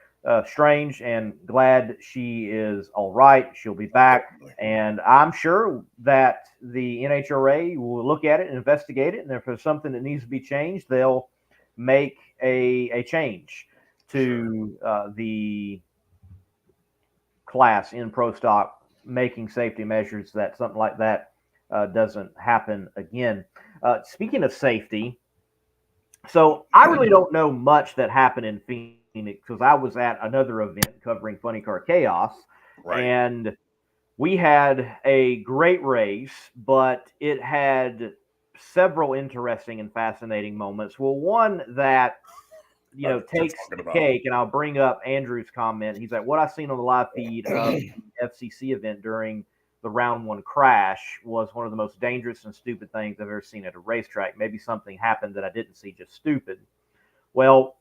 strange, and glad she is all right. She'll be back, and I'm sure that the NHRA will look at it and investigate it, and if there's something that needs to be changed, they'll make a change to the class in pro stock, making safety measures that something like that doesn't happen again. Speaking of safety, so I really don't know much that happened in Phoenix, because I was at another event covering Funny Car Chaos, and we had a great race, but it had several interesting and fascinating moments. Well, one that takes the cake, and I'll bring up Andrew's comment. He's like, what I seen on the live feed of the FCC event during the round one crash was one of the most dangerous and stupid things I've ever seen at a racetrack. Maybe something happened that I didn't see, just stupid. Well,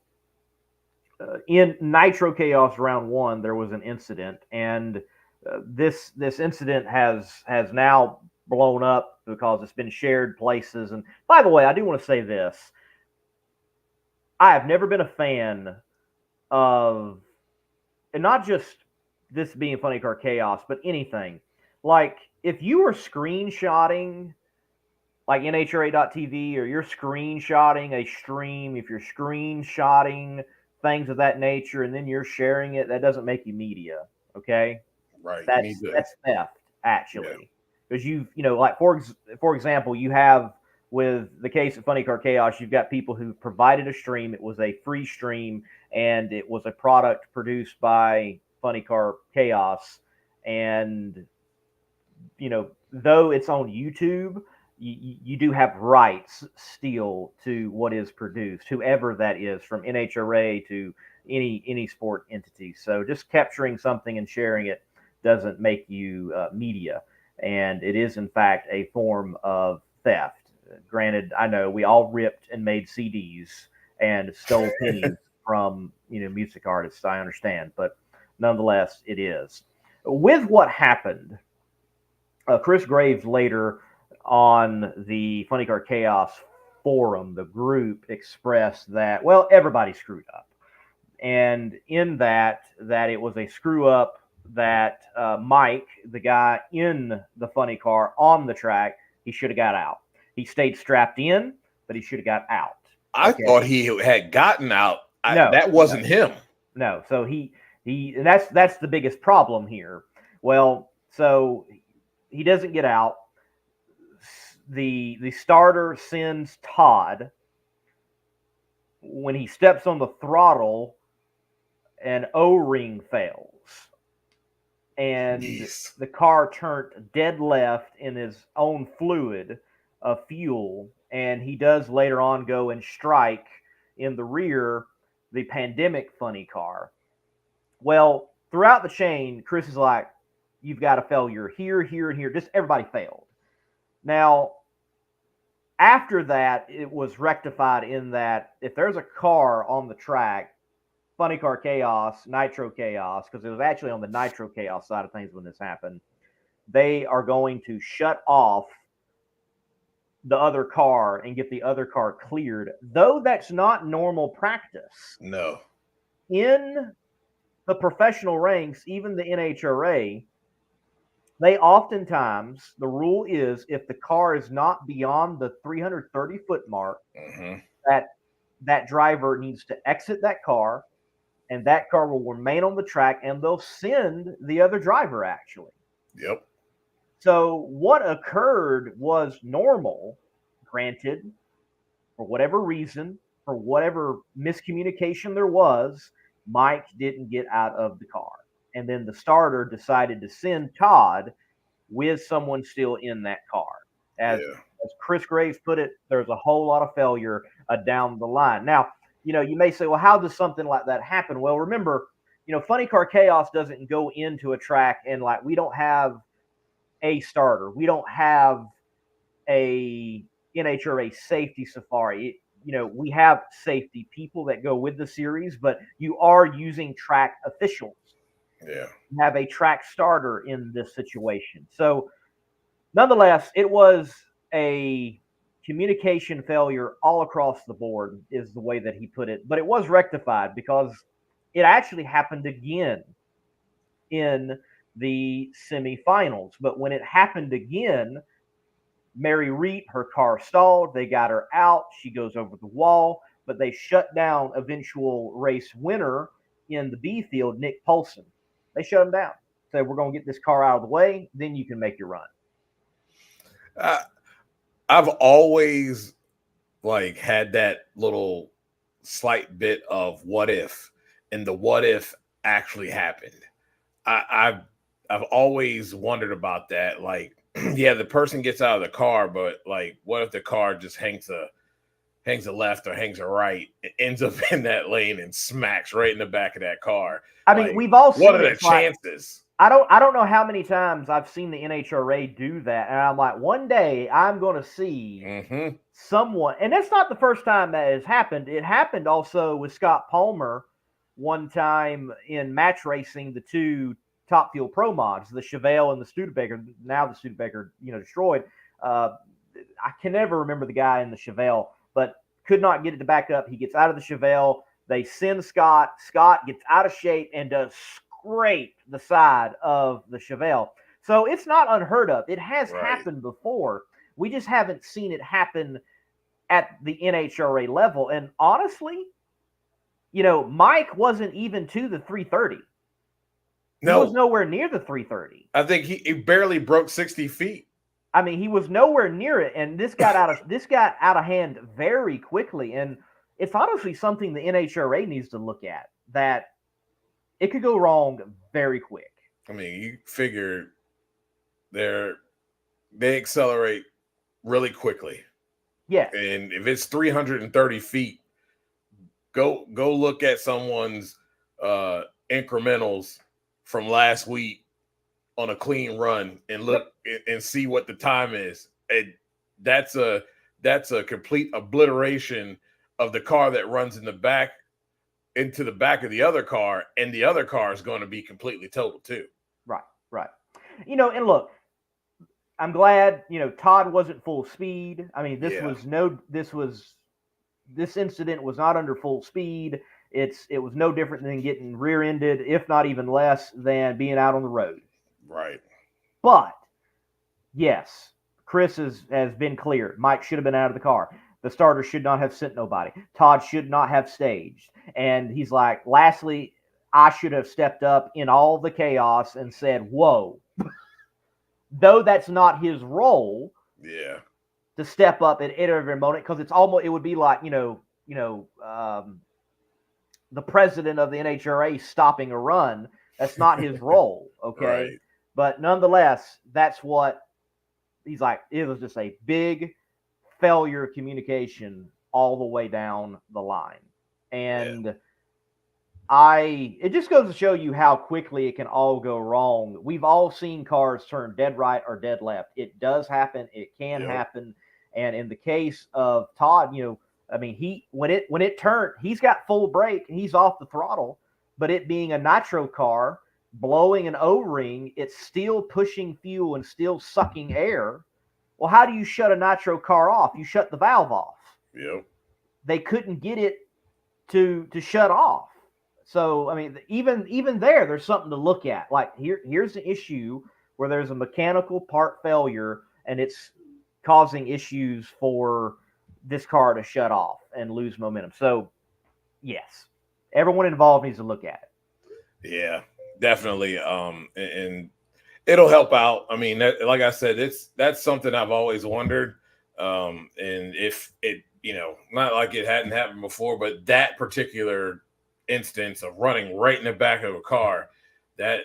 in Nitro Chaos round one, there was an incident, and this incident has now blown up because it's been shared places. And by the way, I do want to say this. I have never been a fan of, and not just this being Funny Car Chaos, but anything. Like, if you are screenshotting like NHRA.TV, or you're screenshotting a stream, if you're screenshotting things of that nature and then you're sharing it, that doesn't make you media, okay? Right. That's theft, actually. Because like for example, you have, with the case of Funny Car Chaos, you've got people who provided a stream. It was a free stream, and it was a product produced by Funny Car Chaos. And, though it's on YouTube, you do have rights still to what is produced, whoever that is, from NHRA to any sport entity. So just capturing something and sharing it doesn't make you media. And it is, in fact, a form of theft. Granted, I know we all ripped and made CDs and stole pennies from music artists. I understand, but nonetheless, it is. With what happened, Chris Graves later on the Funny Car Chaos forum, the group, expressed that, well, everybody screwed up, and in that it was a screw up that Mike, the guy in the funny car on the track, he should have got out. He stayed strapped in, but he should have got out. I thought he had gotten out. No, that wasn't him. No, so he and that's the biggest problem here. Well, so he doesn't get out. The starter sends Todd. When he steps on the throttle, an O-ring fails, and the car turned dead left in his own fluid of fuel, and he does later on go and strike in the rear the pandemic funny car. Well, throughout the chain, Chris is like, you've got a failure here, here, and here. Just everybody failed. Now, after that, it was rectified in that if there's a car on the track Funny Car Chaos, Nitro Chaos, because it was actually on the Nitro Chaos side of things when this happened. They are going to shut off the other car and get the other car cleared, though that's not normal practice. No. In the professional ranks, even the NHRA, they oftentimes, the rule is if the car is not beyond the 330-foot mark, that driver needs to exit that car, and that car will remain on the track, and they'll send the other driver, actually. Yep. So what occurred was normal, granted, for whatever reason, for whatever miscommunication there was, Mike didn't get out of the car. And then the starter decided to send Todd with someone still in that car. As Chris Graves put it, there's a whole lot of failure down the line. Now, you may say, well, how does something like that happen? Well, remember, Funny Car Chaos doesn't go into a track and we don't have a starter. We don't have a NHRA safety safari. We have safety people that go with the series, but you are using track officials. Yeah. You have a track starter in this situation. So nonetheless, it was a communication failure all across the board is the way that he put it. But it was rectified because it actually happened again in the semifinals. But when it happened again, Mary Reet, her car stalled. They got her out. She goes over the wall, but they shut down eventual race winner in the B field, Nick Polson. They shut him down. Said, we're going to get this car out of the way. Then you can make your run. I've always had that little slight bit of what if, and the what if actually happened. I've always wondered about that. Yeah, the person gets out of the car, but what if the car just hangs a left or hangs a right, and ends up in that lane and smacks right in the back of that car? I mean, we've all seen what are the chances? I don't know how many times I've seen the NHRA do that, and I'm like, one day I'm going to see someone, and that's not the first time that has happened. It happened also with Scott Palmer one time in match racing, the two Top Fuel Pro mods, the Chevelle and the Studebaker. Now the Studebaker, destroyed. I can never remember the guy in the Chevelle, but could not get it to back up. He gets out of the Chevelle. They send Scott. Scott gets out of shape and does scrape the side of the Chevelle. So it's not unheard of. It has happened before. We just haven't seen it happen at the NHRA level. And honestly, Mike wasn't even to the 330. No. He was nowhere near the 330. I think he barely broke 60 feet. I mean, he was nowhere near it, and this got out of hand very quickly. And it's honestly something the NHRA needs to look at, that it could go wrong very quick. I mean, you figure they accelerate really quickly. Yeah. And if it's 330 feet, go look at someone's incrementals from last week on a clean run and look and see what the time is. And that's a complete obliteration of the car that runs into the back of the other car, and the other car is going to be completely totaled too. Right. And look, I'm glad, Todd wasn't full speed. I mean, this incident was not under full speed. It was no different than getting rear-ended, if not even less than being out on the road. Right. But yes, Chris has been clear. Mike should have been out of the car. The starter should not have sent nobody. Todd should not have staged. And he's like, lastly, I should have stepped up in all the chaos and said, whoa. Though that's not his role. Yeah. To step up at every moment, because it would be like, the president of the NHRA stopping a run. That's not his role. Okay. Right. But nonetheless, that's what he's like. It was just a big failure of communication all the way down the line. And it just goes to show you how quickly it can all go wrong. We've all seen cars turn dead right or dead left. It does happen. It can happen. And in the case of Todd, I mean, when it turned, he's got full brake and he's off the throttle, but it being a nitro car, blowing an O-ring, it's still pushing fuel and still sucking air. Well, how do you shut a nitro car off? You shut the valve off. Yep. They couldn't get it to shut off. So, I mean, even there's something to look at. Like here's an issue where there's a mechanical part failure and it's causing issues for this car to shut off and lose momentum. So, yes, everyone involved needs to look at it. Yeah, definitely. And it'll help out. I mean, like I said, that's something I've always wondered. And if it, not like it hadn't happened before, but that particular instance of running right in the back of a car, that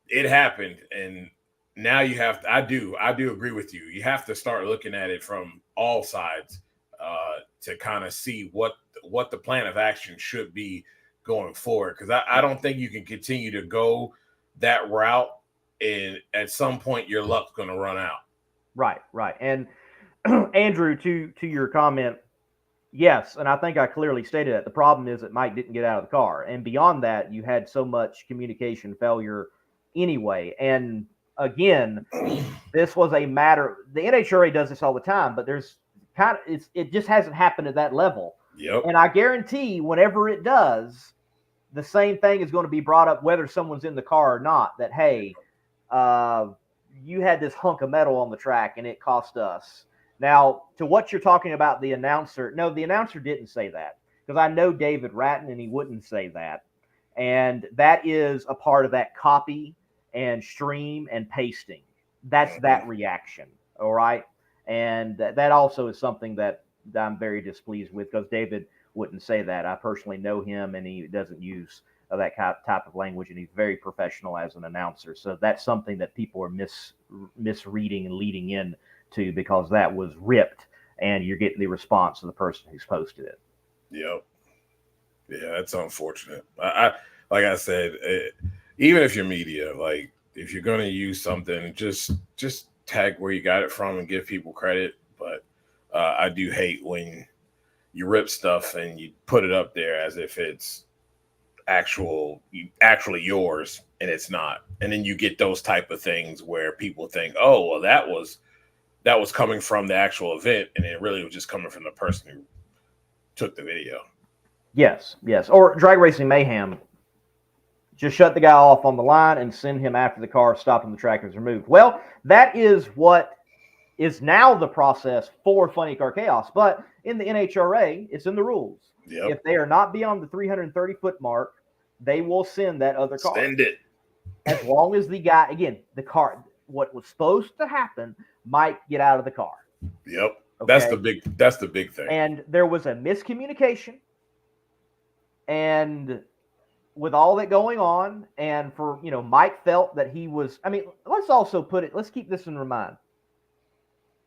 it happened. And now you have to, I do agree with you. You have to start looking at it from all sides to kind of see what the plan of action should be going forward. Because I don't think you can continue to go that route, and at some point your luck's going to run out. Right. And Andrew, to your comment, yes, and I think I clearly stated that. The problem is that Mike didn't get out of the car. And beyond that, you had so much communication failure anyway. And again, this was a matter, the NHRA does this all the time, but there's it just hasn't happened at that level. Yep. And I guarantee whenever it does, the same thing is going to be brought up whether someone's in the car or not, that, hey, you had this hunk of metal on the track and it cost us. Now, to what you're talking about, the announcer, no, the announcer didn't say that, because I know David Ratton and he wouldn't say that. And that is a part of that copy and stream and pasting. That's that reaction. All right. And that also is something that I'm very displeased with, because David wouldn't say that. I personally know him and he doesn't use that type of language, and he's very professional as an announcer. So that's something that people are misreading and leading in to, because that was ripped and you're getting the response of the person who's posted it. Yep. Yeah, that's unfortunate. I like I said, even if you're media, like if you're going to use something, just tag where you got it from and give people credit. But I do hate when you rip stuff and you put it up there as if it's actually yours, and it's not. And then you get those type of things where people think, oh, well, that was coming from the actual event, and it really was just coming from the person who took the video. Yes. Or Drag Racing Mayhem, just shut the guy off on the line and send him after the car, stopping the track is removed. Well, that is what is now the process for Funny Car Chaos. But in the NHRA, it's in the rules. Yep. If they are not beyond the 330-foot mark, they will send that other car. Send it. As long as the guy, again, the car, what was supposed to happen, might get out of the car. Yep. Okay? That's the big thing. And there was a miscommunication. And with all that going on, and for, Mike felt that he was, let's keep this in mind.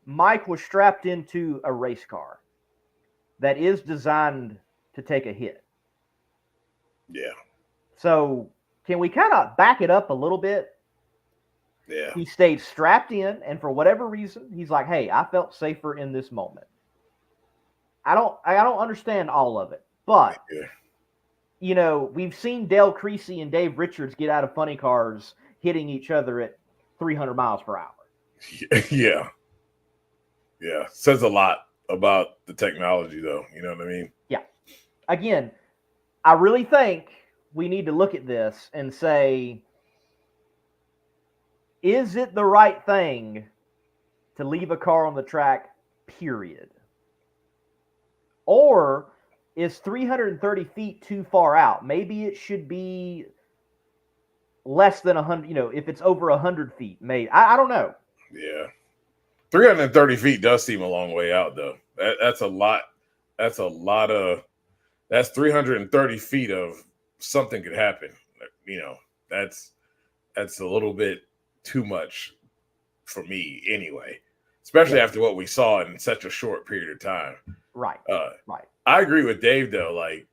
Mike was strapped into a race car that is designed to take a hit. Yeah. So can we kind of back it up a little bit? Yeah. He stayed strapped in, and for whatever reason, he's like, hey, I felt safer in this moment. I don't understand all of it, but we've seen Dale Creasy and Dave Richards get out of funny cars hitting each other at 300 miles per hour. Yeah. Says a lot about the technology, though. You know what I mean? Yeah. Again, I really think we need to look at this and say, is it the right thing to leave a car on the track, period? Or is 330 feet too far out? Maybe it should be less than 100, if it's over 100 feet, maybe. I don't know. Yeah. 330 feet does seem a long way out, though. That's a lot. That's 330 feet of something could happen. That's a little bit too much for me anyway, especially after what we saw in such a short period of time. Right. Right. I agree with Dave, though. Like,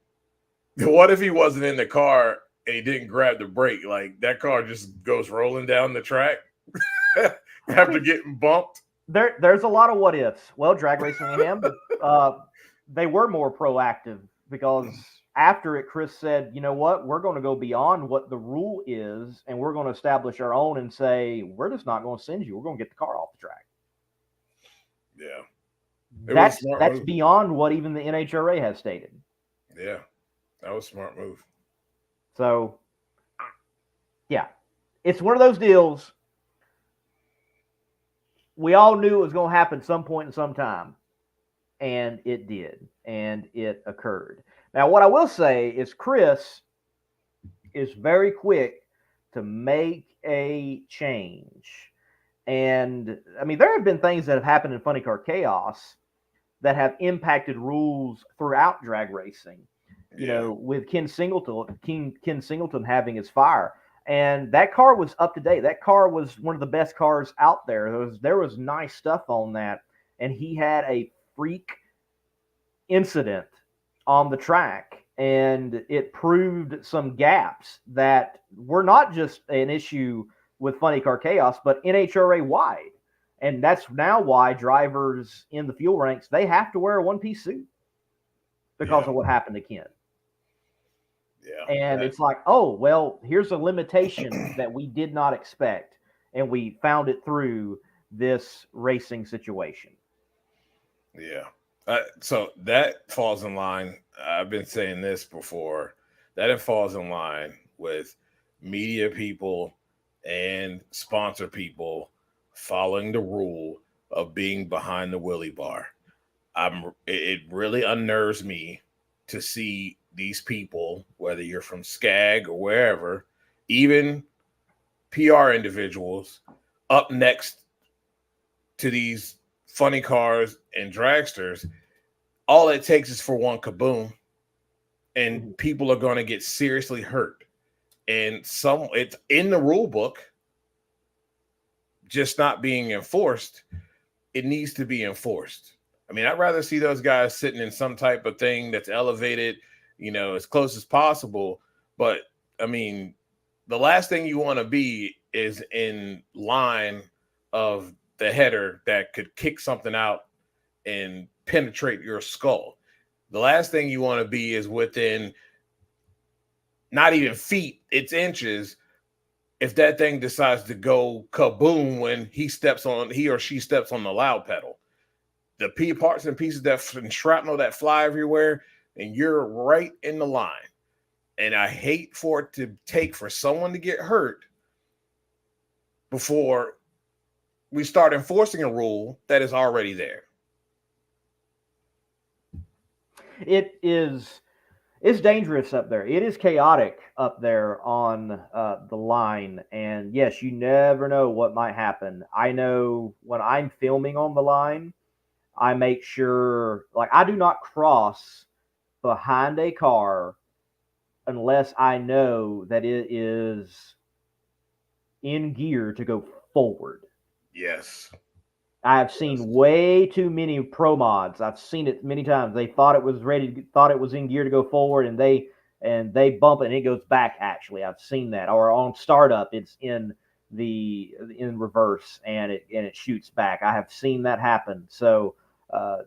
what if he wasn't in the car and he didn't grab the brake? Like, that car just goes rolling down the track after getting bumped. There's a lot of what ifs. Well, Drag Racing Mayhem, they were more proactive because after it, Chris said, you know what, we're going to go beyond what the rule is, and we're going to establish our own and say, we're just not going to send you. We're going to get the car off the track. Yeah. That's beyond what even the NHRA has stated. Yeah, that was a smart move. So, yeah, it's one of those deals. We all knew it was going to happen some point in some time, and it did, and it occurred. Now, what I will say is Chris is very quick to make a change. And, I mean, there have been things that have happened in Funny Car Chaos that have impacted rules throughout drag racing. You know, with Ken Singleton having his fire. And that car was up to date. That car was one of the best cars out there. There was nice stuff on that. And he had a freak incident on the track. And it proved some gaps that were not just an issue with Funny Car Chaos, but NHRA wide. And that's now why drivers in the fuel ranks, they have to wear a one-piece suit because of what happened to Ken. Yeah. And it's like, oh, well, here's a limitation that we did not expect. And we found it through this racing situation. Yeah. So that falls in line. I've been saying this before. That it falls in line with media people and sponsor people following the rule of being behind the wheelie bar. It really unnerves me to see these people, whether you're from SCAG or wherever, even PR individuals, up next to these funny cars and dragsters. All it takes is for one kaboom, and people are going to get seriously hurt. And it's in the rule book, just not being enforced. It needs to be enforced. I mean, I'd rather see those guys sitting in some type of thing that's elevated, you know, as close as possible. But I mean, the last thing you want to be is in line of the header that could kick something out and penetrate your skull. The last thing you want to be is within not even feet, it's inches. If that thing decides to go kaboom when he or she steps on the loud pedal, the parts and pieces and shrapnel that fly everywhere, and you're right in the line. And I hate for it to take for someone to get hurt before we start enforcing a rule that is already there. It's dangerous up there. It is chaotic up there on the line. And yes, you never know what might happen. I know when I'm filming on the line, I make sure, like, I do not cross behind a car unless I know that it is in gear to go forward. Yes. I have seen way too many pro mods. I've seen it many times. They thought it was thought it was in gear to go forward, and they bump it and it goes back. Actually, I've seen that. Or on startup, it's in reverse and it shoots back. I have seen that happen. So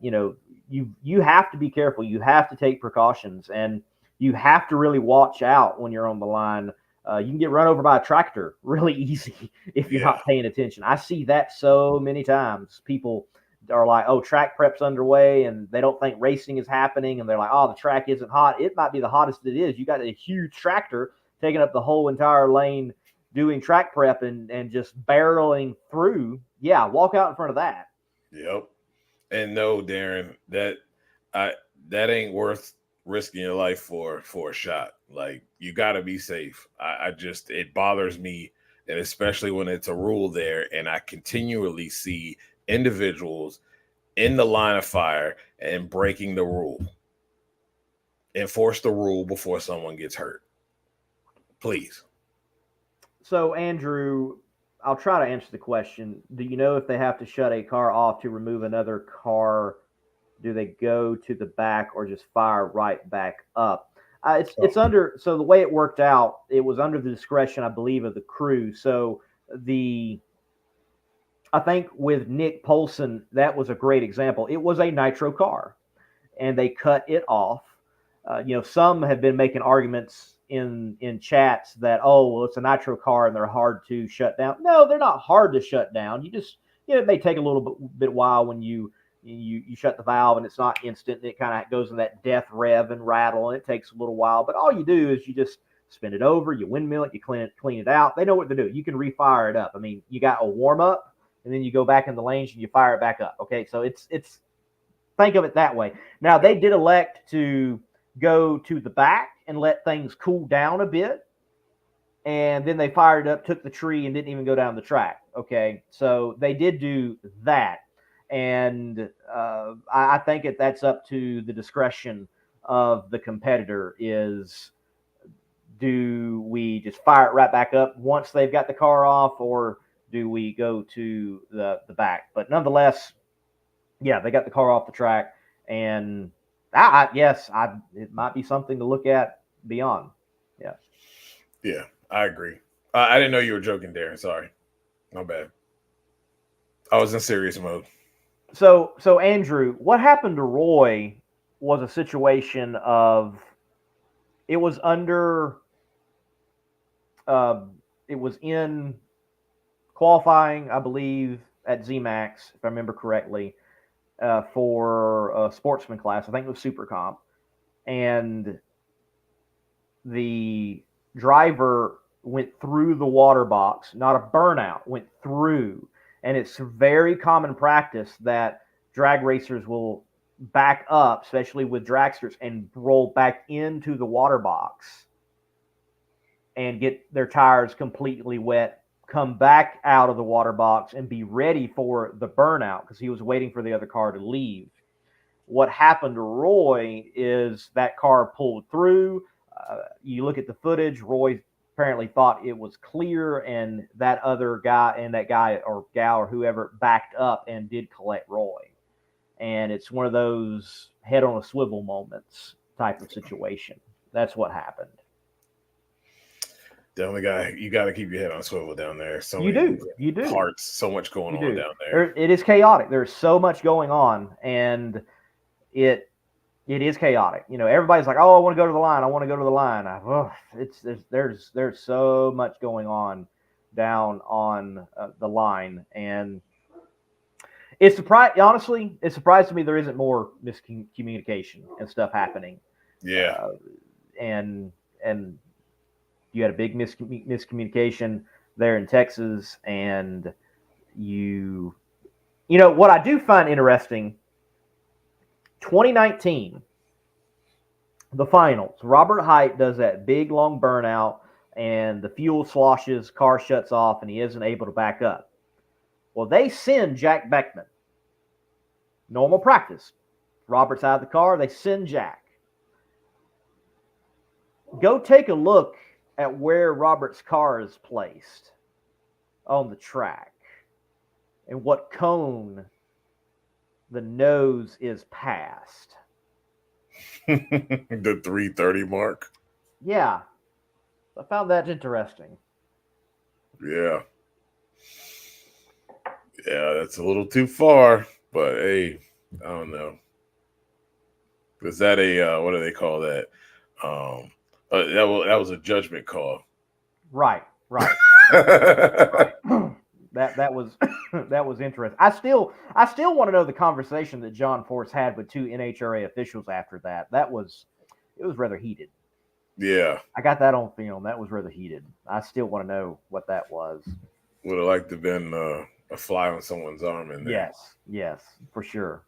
you know, you have to be careful. You have to take precautions, and you have to really watch out when you're on the line. You can get run over by a tractor really easy if you're not paying attention. I see that so many times. People are like, oh, track prep's underway, and they don't think racing is happening, and they're like, oh, the track isn't hot. It might be the hottest it is. You got a huge tractor taking up the whole entire lane doing track prep and just barreling through. Yeah, walk out in front of that. Yep. And no, Darren, that ain't worth risking your life for a shot. Like, you got to be safe. It bothers me, and especially when it's a rule there, and I continually see individuals in the line of fire and breaking the rule. Enforce the rule before someone gets hurt, please. So, Andrew, I'll try to answer the question. Do you know if they have to shut a car off to remove another car? Do they go to the back or just fire right back up? It's under, so the way it worked out, it was under the discretion, I believe, of the crew. So I think with Nick Polson, that was a great example. It was a nitro car, and they cut it off. Some have been making arguments in chats that, well, it's a nitro car and they're hard to shut down. No, they're not hard to shut down. You just, it may take a little bit while when you shut the valve and it's not instant. It kind of goes in that death rev and rattle, and it takes a little while. But all you do is you just spin it over, you windmill it, you clean it out. They know what to do. You can refire it up. I mean, you got a warm up, and then you go back in the lanes and you fire it back up. Okay, so it's think of it that way. Now, they did elect to go to the back and let things cool down a bit, and then they fired it up, took the tree, and didn't even go down the track. Okay, so they did do that. And I think that's up to the discretion of the competitor. Is do we just fire it right back up once they've got the car off, or do we go to the back? But nonetheless, yeah, they got the car off the track, and it might be something to look at beyond. Yeah. Yeah, I agree. I didn't know you were joking, Darren. Sorry. My bad. I was in serious mode. So Andrew, what happened to Roy was a situation of it was in qualifying, I believe, at ZMAX, if I remember correctly, for a sportsman class. I think it was Super Comp. And the driver went through the water box, not a burnout, went through. And it's very common practice that drag racers will back up, especially with dragsters, and roll back into the water box and get their tires completely wet, come back out of the water box and be ready for the burnout because he was waiting for the other car to leave. What happened to Roy is that car pulled through. You look at the footage, Roy apparently thought it was clear, and that other guy and that guy or gal or whoever backed up and did collect Roy. And it's one of those head on a swivel moments type of situation. That's what happened. Definitely you got to keep your head on a swivel down there. You do. Parts, so much going on down there. It is chaotic. There's so much going on, and it is chaotic. Everybody's like, "Oh, I want to go to the line. I want to go to the line." There's so much going on down on the line, and it surprised me there isn't more miscommunication and stuff happening. Yeah, and you had a big miscommunication there in Texas, and what I do find interesting. 2019, the finals. Robert Height does that big long burnout, and the fuel sloshes, car shuts off, and he isn't able to back up. Well, they send Jack Beckman. Normal practice. Robert's out of the car. They send Jack. Go take a look at where Robert's car is placed on the track and what cone the nose is past. The 330 mark. Yeah. I found that interesting. Yeah. Yeah, that's a little too far, but hey, I don't know. Was that what do they call that? That was a judgment call. Right. Right. That was interesting. I still want to know the conversation that John Force had with two NHRA officials after that. It was rather heated. Yeah. I got that on film. That was rather heated. I still want to know what that was. Would have liked to have been a fly on someone's arm in there. Yes, for sure.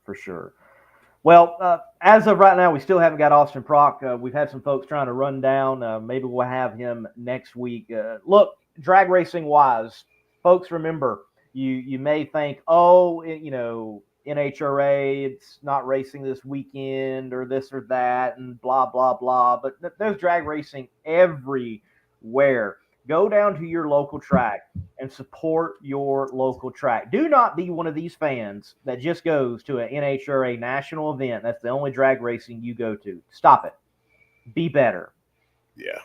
Well, as of right now, we still haven't got Austin Prock. We've had some folks trying to run down. Maybe we'll have him next week. Look, drag racing wise, folks, remember, you may think, NHRA, it's not racing this weekend or this or that and blah, blah, blah. But there's drag racing everywhere. Go down to your local track and support your local track. Do not be one of these fans that just goes to an NHRA national event. That's the only drag racing you go to. Stop it. Be better. Yeah.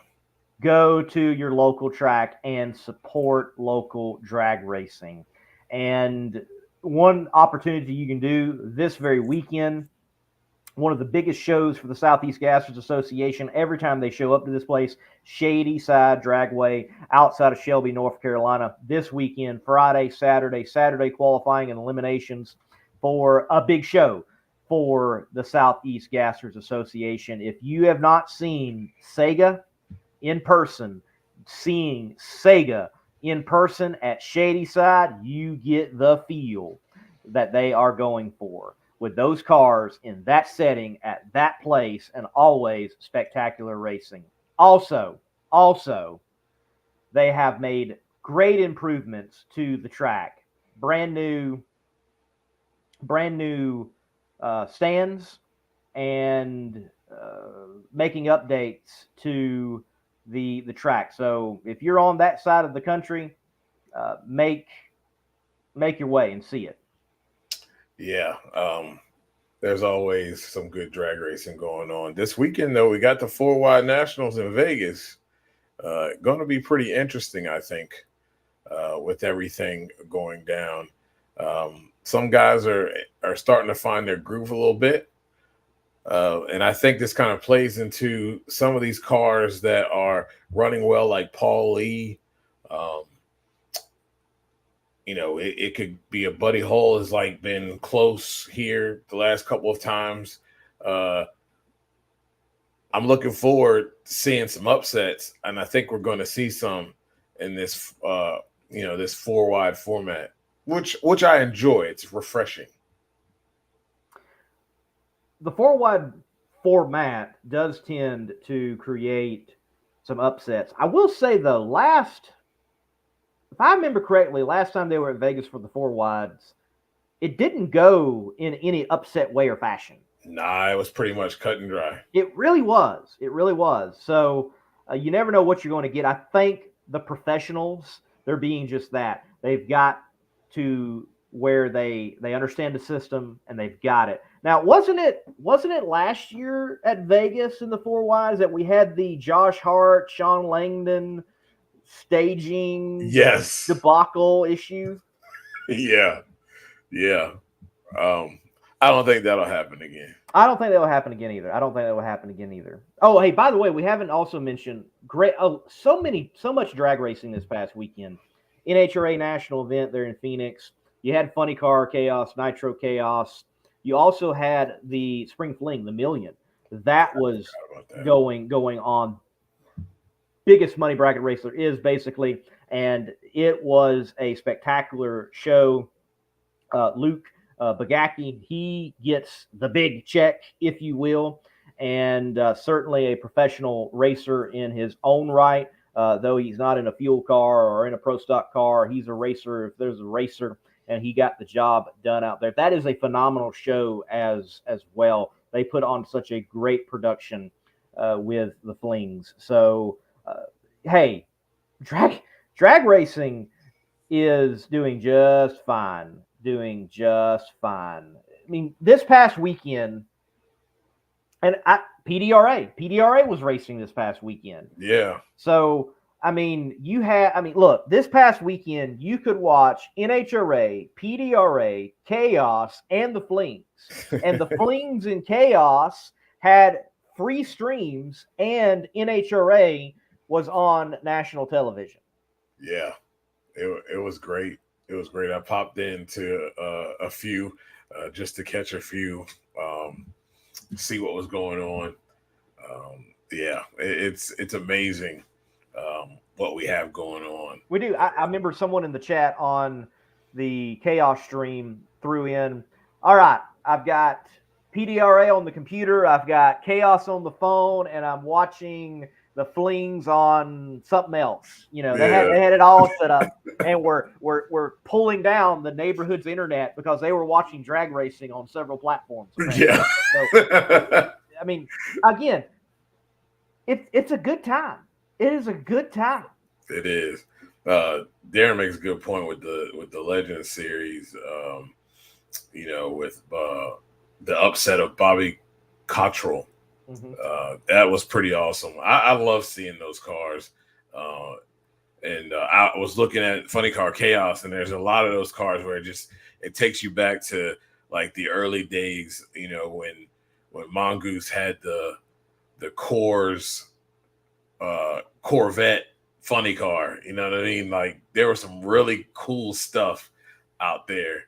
Go to your local track and support local drag racing. And one opportunity you can do this very weekend, one of the biggest shows for the Southeast Gassers Association. Every time they show up to this place, Shady Side Dragway outside of Shelby, North Carolina, this weekend, Friday qualifying and eliminations for a big show for the Southeast Gassers Association. If you have not seen Sega in person, seeing Sega in person at Shady Side, you get the feel that they are going for with those cars in that setting at that place, and always spectacular racing. Also, they have made great improvements to the track. Brand new stands, and making updates to the track. So if you're on that side of the country, make your way and see it. Yeah, there's always some good drag racing going on. This weekend, though, we got the 4 Wide Nationals in Vegas. Going to be pretty interesting, I think, with everything going down. Some guys are starting to find their groove a little bit. And I think this kind of plays into some of these cars that are running well, like Paul Lee. It could be a Buddy Hull has been close here the last couple of times. I'm looking forward to seeing some upsets, and I think we're going to see some in this, this 4 wide format, which I enjoy. It's refreshing. The 4 wide format does tend to create some upsets. I will say, though, if I remember correctly, last time they were at Vegas for the 4 wides, it didn't go in any upset way or fashion. Nah, it was pretty much cut and dry. It really was. So you never know what you're going to get. I think the professionals, they're being just that. They've got to where they understand the system, and they've got it. Now, wasn't it last year at Vegas in the 4 wides that we had the Josh Hart, Sean Langdon staging debacle issue? Yeah. I don't think that'll happen again. I don't think that will happen again either. Oh, hey, by the way, we haven't also mentioned so much drag racing this past weekend. NHRA national event there in Phoenix. You had Funny Car Chaos, Nitro Chaos. You also had the Spring Fling, the Million. That was going on. Biggest money bracket race there is, basically, and it was a spectacular show. Luke Bagacki, he gets the big check, if you will, and certainly a professional racer in his own right. Though he's not in a fuel car or in a pro stock car, he's a racer. If there's a racer, and he got the job done out there. That is a phenomenal show as well. They put on such a great production with the Flings. So, hey, drag racing is doing just fine. I mean, this past weekend, and PDRA was racing this past weekend. Yeah. So, look, this past weekend, you could watch NHRA, PDRA, Chaos, and the Flings. And the Flings and Chaos had free streams, and NHRA was on national television. Yeah, it was great. It was great. I popped into a few just to catch a few, see what was going on. It's amazing what we have going on. We do. I remember someone in the chat on the Chaos stream threw in, all right, I've got PDRA on the computer, I've got Chaos on the phone, and I'm watching the Flings on something else. They had it all set up, and we're pulling down the neighborhood's internet because they were watching drag racing on several platforms. Yeah. So, again, it's a good time. It is a good time. It is. Darren makes a good point with the Legends series. With the upset of Bobby Cottrell. Mm-hmm. That was pretty awesome. I love seeing those cars. I was looking at Funny Car Chaos, and there's a lot of those cars where it takes you back to like the early days, when when Mongoose had the Coors Corvette funny car. You know what I mean? Like there was some really cool stuff out there.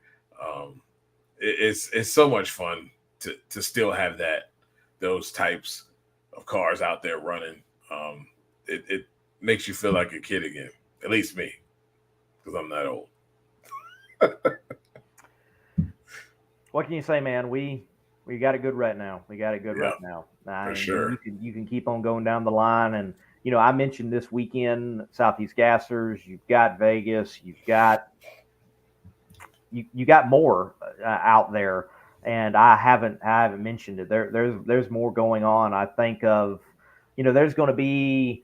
It's so much fun to still have those types of cars out there running. It makes you feel like a kid again. At least me, because I'm not old. What can you say, man? We got it good right now. We got it good right now. For sure. You can keep on going down the line, and I mentioned this weekend Southeast Gassers. You've got Vegas. You've got you got more out there, and I haven't mentioned it. There's more going on. I think of there's going to be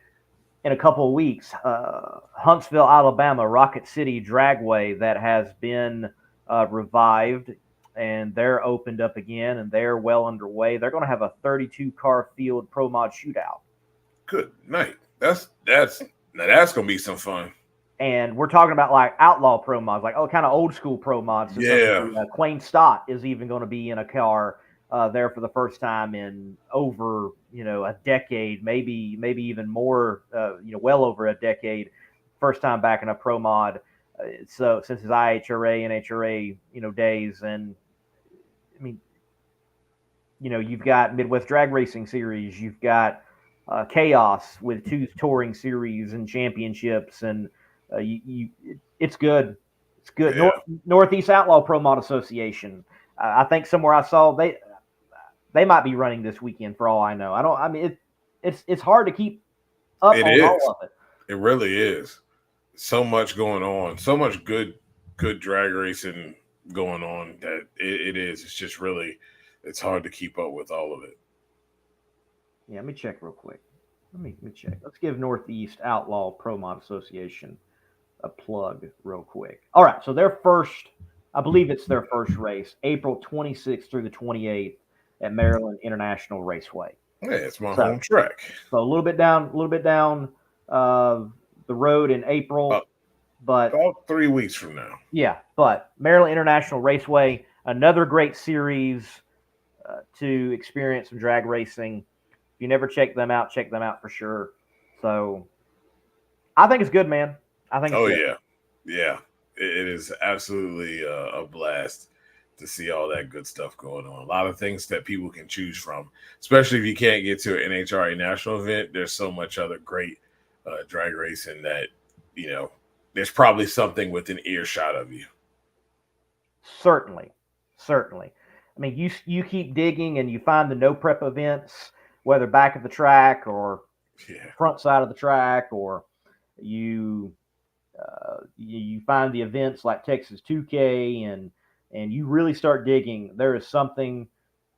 in a couple of weeks Huntsville, Alabama, Rocket City Dragway that has been revived. And they're opened up again, and they're well underway. They're going to have a 32-car field pro mod shootout. Good night. That's going to be some fun. And we're talking about like outlaw pro mods, like kind of old school pro mods. Yeah. Quayne Stott is even going to be in a car there for the first time in over a decade, maybe even more. Well over a decade. First time back in a pro mod. So since his IHRA, NHRA, days, and I mean, you've got Midwest Drag Racing Series, you've got Chaos with 2 touring series and championships, and it's good. It's good. Yeah. Northeast Outlaw Pro Mod Association. I think somewhere I saw they might be running this weekend for all I know. It's hard to keep up on all of it. It really is. So much going on, so much good drag racing going on that it is. It's just really, it's hard to keep up with all of it. Yeah, let me check real quick. Let me check. Let's give Northeast Outlaw Pro Mod Association a plug real quick. All right, so I believe it's their first race, April 26th through the 28th at Maryland International Raceway. Yeah, it's my home track. So a little bit down the road in April, but about 3 weeks from now. Yeah, but Maryland International Raceway, another great series to experience some drag racing. If you never check them out for sure. So I think it's good, man. I think it's good. Yeah. It is absolutely a blast to see all that good stuff going on. A lot of things that people can choose from, especially if you can't get to an NHRA national event. There's so much other great drag racing that there's probably something within earshot of you. Certainly. I mean, you keep digging and you find the no prep events, whether back of the track or front side of the track, or you find the events like Texas 2K, and you really start digging. There is something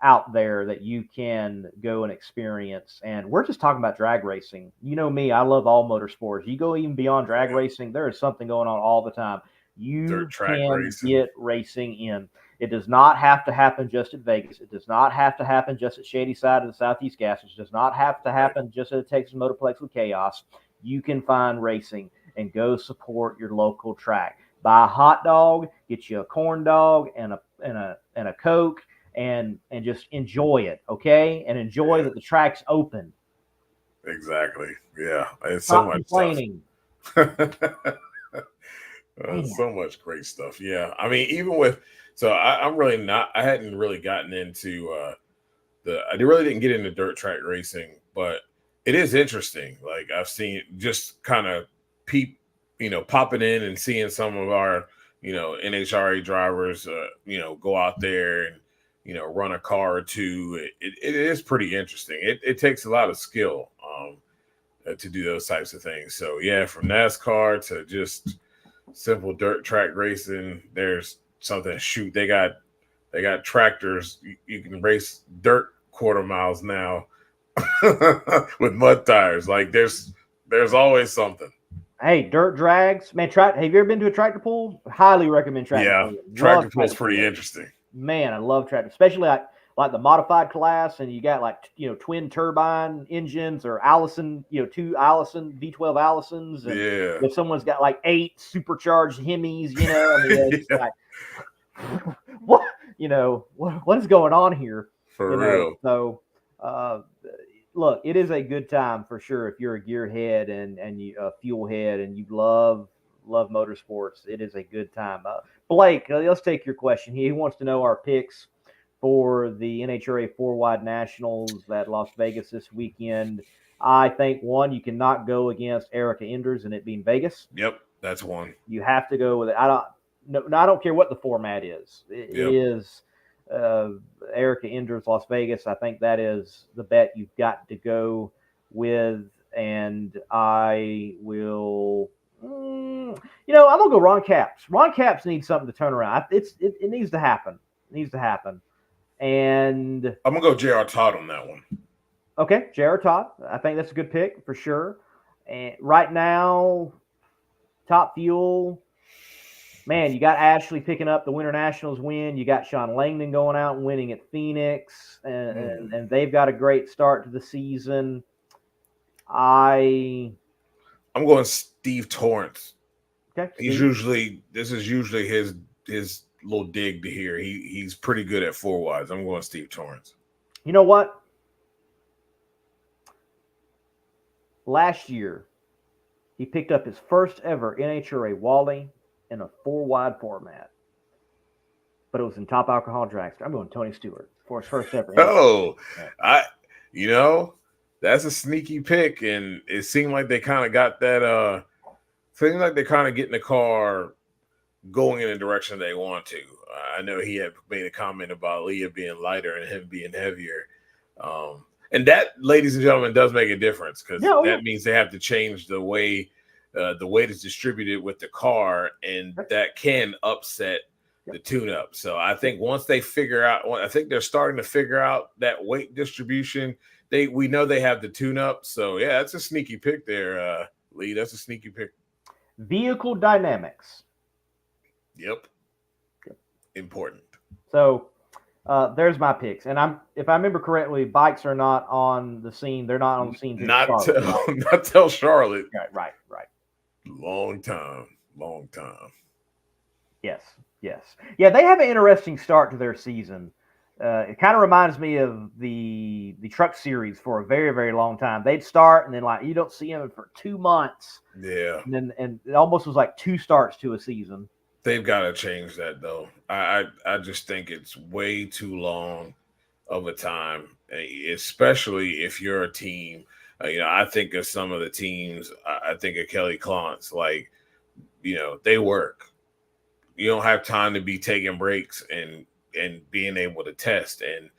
out there that you can go and experience. And we're just talking about drag racing. You know me, I love all motorsports. You go even beyond drag racing, there is something going on all the time. You can get racing in. It does not have to happen just at Vegas. It does not have to happen just at Shady Side of the Southeast Gassers. It does not have to happen just at the Texas Motorplex with Chaos. You can find racing and go support your local track. Buy a hot dog, get you a corn dog and a Coke, and just enjoy it, okay? And enjoy that the track's open. Exactly. Yeah. It's Stop so much complaining. So much great stuff. Yeah. I mean, even with I hadn't really gotten into I really didn't get into dirt track racing, but it is interesting. Like I've seen just kind of popping in and seeing some of our, NHRA drivers, go out there and, run a car or two. It is pretty interesting. It takes a lot of skill to do those types of things. So yeah, from NASCAR to just simple dirt track racing, there's something. Shoot, they got tractors. You can race dirt quarter miles now with mud tires. Like there's always something. Hey, dirt drags, man. Have you ever been to a tractor pull? Highly recommend tractor pull. Tractor pull is pretty interesting. Man, I love tractor, especially like the modified class, and you got twin turbine engines or Allison, 2 Allison V12 Allisons, and if someone's got like 8 supercharged Hemis, it's like what is going on here? For You know, real. so look, it is a good time for sure if you're a gearhead and you a fuel head and you love motorsports. It is a good time. Blake, let's take your question. He wants to know our picks for the NHRA 4-wide Nationals at Las Vegas this weekend. I think one, you cannot go against Erica Enders and it being Vegas. Yep, that's one. You have to go with it. I don't care what the format is. It is Erica Enders, Las Vegas. I think that is the bet you've got to go with. And I will, I'm gonna go Ron Capps. Ron Capps needs something to turn around. It needs to happen. It needs to happen. And I'm gonna go J.R. Todd on that one. Okay, J.R. Todd. I think that's a good pick for sure. And right now, Top Fuel, man, you got Ashley picking up the Winter Nationals win. You got Sean Langdon going out and winning at Phoenix, and they've got a great start to the season. I'm going Steve Torrance. Okay, This is usually his little dig to here. He's pretty good at 4-wides. I'm going Steve Torrance. You know what? Last year, he picked up his first ever NHRA Wally in a 4-wide format, but it was in Top Alcohol Dragster. I'm going Tony Stewart for his first ever. That's a sneaky pick, and it seemed like they kind of got that. Seems like they're kind of getting the car going in the direction they want to. I know he had made a comment about Leah being lighter and him being heavier. And that, ladies and gentlemen, does make a difference because that means they have to change the way the weight is distributed with the car, and that can upset the tune-up. So I think once they figure out, I think they're starting to figure out that weight distribution. We know they have the tune-up. So yeah, that's a sneaky pick there, Lee. That's a sneaky pick. Vehicle dynamics. Yep. Important. So there's my picks. And if I remember correctly, bikes are not on the scene. They're not on the scene. Not till Charlotte. Right. Long time. Yes. Yeah, they have an interesting start to their season. It kind of reminds me of the truck series for a very, very long time. They'd start and then you don't see them for 2 months. Yeah. And it almost was like 2 starts to a season. They've got to change that though. I just think it's way too long of a time, especially if you're a team. I think of some of the teams. I think of Kelly Klontz. They work. You don't have time to be taking breaks and being able to test. And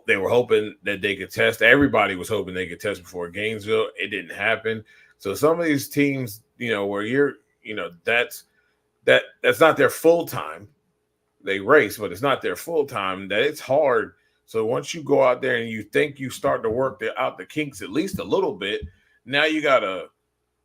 they were hoping that they could test. Everybody was hoping they could test before Gainesville. It didn't happen. So some of these teams, where that's not their full time. They race, but it's not their full time. That it's hard. So once you go out there and you think you start to work out the kinks at least a little bit, now you gotta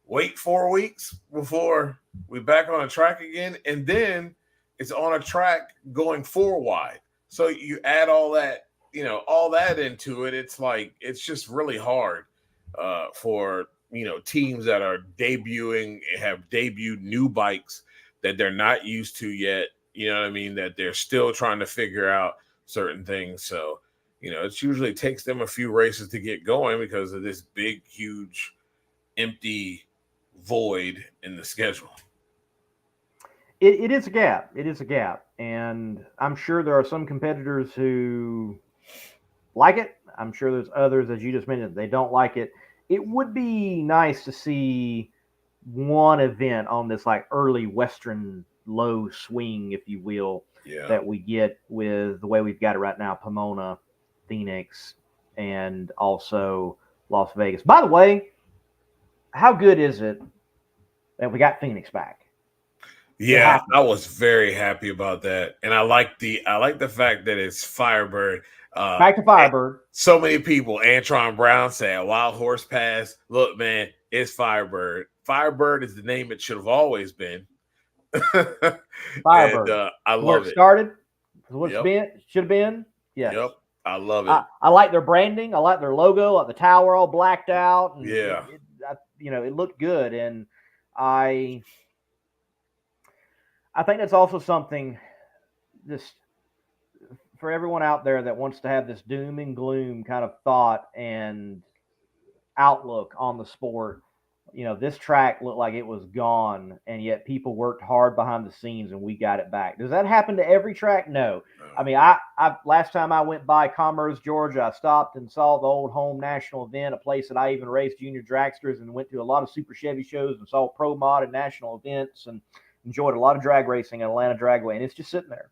wait 4 weeks before we're back on a track again, and then it's on a track going 4-wide. So you add all that into it. It's like it's just really hard for teams that are have debuted new bikes that they're not used to yet. You know what I mean? That they're still trying to figure out certain things. So, it usually takes them a few races to get going because of this big, huge, empty void in the schedule. It is a gap. It is a gap. And I'm sure there are some competitors who like it. I'm sure there's others, as you just mentioned, they don't like it. It would be nice to see one event on this early Western low swing, if you will, that we get with the way we've got it right now, Pomona, Phoenix, and also Las Vegas. By the way, how good is it that we got Phoenix back? Yeah, I was very happy about that. And I like the fact that it's Firebird. Back to Firebird. So many people, Antron Brown said, Wild Horse Pass. Look, man, it's Firebird. Firebird is the name it should have always been. Firebird. And, I love where it started. What it should have been. Yes. Yep. I love it. I like their branding. I like their logo, like the tower all blacked out. And it looked good. And I think that's also something just for everyone out there that wants to have this doom and gloom kind of thought and outlook on the sport, this track looked like it was gone, and yet people worked hard behind the scenes and we got it back. Does that happen to every track? No. I mean, I last time I went by Commerce, Georgia, I stopped and saw the old home national event, a place that I even raced junior dragsters, and went to a lot of Super Chevy shows and saw pro mod and national events and enjoyed a lot of drag racing at Atlanta Dragway. And it's just sitting there.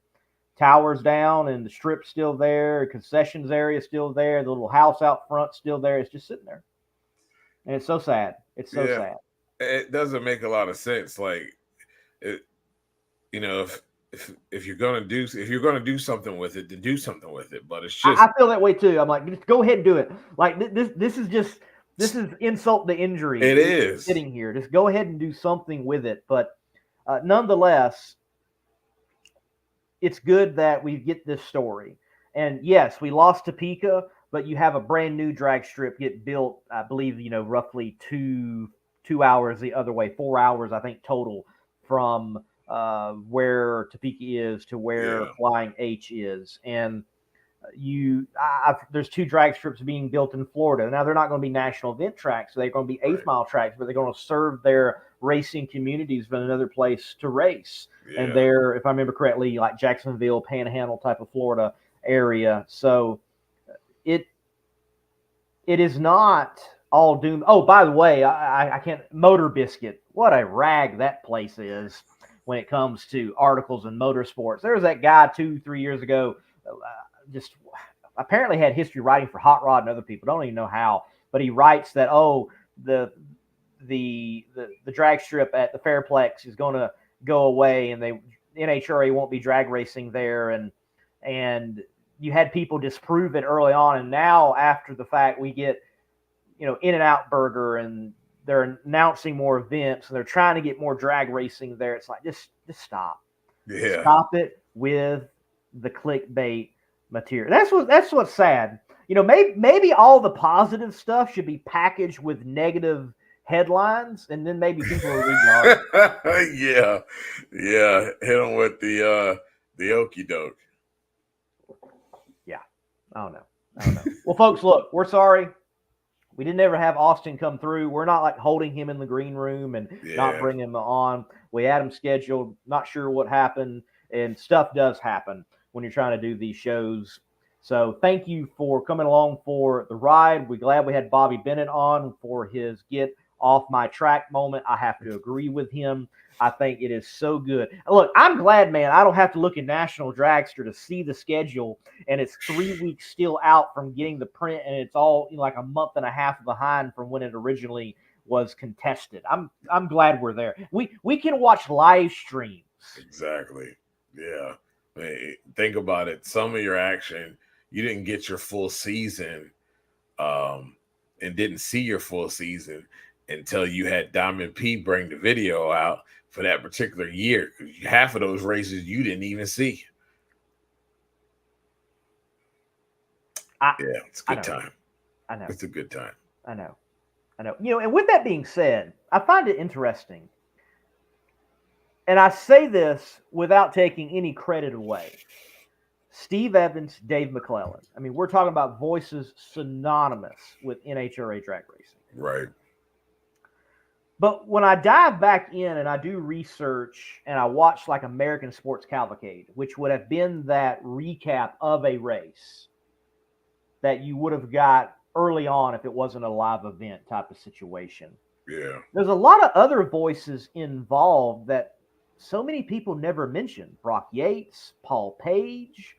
Towers down and the strip's still there, concessions area still there, the little house out front still there. It's just sitting there. And it's so sad. It's so sad. It doesn't make a lot of sense. Like, if you're gonna do something with it, then do something with it. But it's just, I feel that way too. I'm like, just go ahead and do it. Like this is insult to injury. It is sitting here. Just go ahead and do something with it. But nonetheless, it's good that we get this story. And yes, we lost Topeka, but you have a brand new drag strip get built, I believe, roughly two hours the other way, 4 hours, I think, total from where Topeka is to where Flying H is. And there's 2 drag strips being built in Florida. Now, they're not going to be national event tracks. So they're going to be 8-mile tracks, but they're going to serve their racing communities with another place to race. Yeah. And they're, if I remember correctly, like Jacksonville, Panhandle type of Florida area. So it is not all doom. Oh, by the way, I can't. Motor Biscuit, what a rag that place is when it comes to articles and motorsports. There was that guy 2-3 years ago, just apparently had history writing for Hot Rod and other people. Don't even know how, but he writes that the drag strip at the Fairplex is going to go away, and the NHRA won't be drag racing there, and you had people disprove it early on, and now after the fact, we get, In-N-Out Burger, and they're announcing more events, and they're trying to get more drag racing there. It's like, just stop. Yeah. Stop it with the clickbait material. That's what's sad. Maybe all the positive stuff should be packaged with negative headlines, and then maybe people will read the Yeah. Hit them with the okie doke. I don't know. Well, folks, look, we're sorry. We didn't ever have Austin come through. We're not like holding him in the green room and not bringing him on. We had him scheduled, not sure what happened, and stuff does happen when you're trying to do these shows. So thank you for coming along for the ride. We're glad we had Bobby Bennett on for his get off my track moment. I have to agree with him. I think it is so good. Look, I'm glad, man, I don't have to look at National Dragster to see the schedule, and it's 3 weeks still out from getting the print, and it's all like a month and a half behind from when it originally was contested. I'm glad we're there. We can watch live streams. Exactly. Yeah. I mean, think about it. Some of your action, you didn't get your full season, and didn't see your full season until you had Diamond P bring the video out for that particular year. Half of those races you didn't even see. It's a good time. I know. It's a good time. I know. And with that being said, I find it interesting. And I say this without taking any credit away. Steve Evans, Dave McClellan. I mean, we're talking about voices synonymous with NHRA drag racing. Right. But when I dive back in and I do research and I watch like American Sports Cavalcade, which would have been that recap of a race that you would have got early on if it wasn't a live event type of situation. Yeah. There's a lot of other voices involved that so many people never mention. Brock Yates, Paul Page,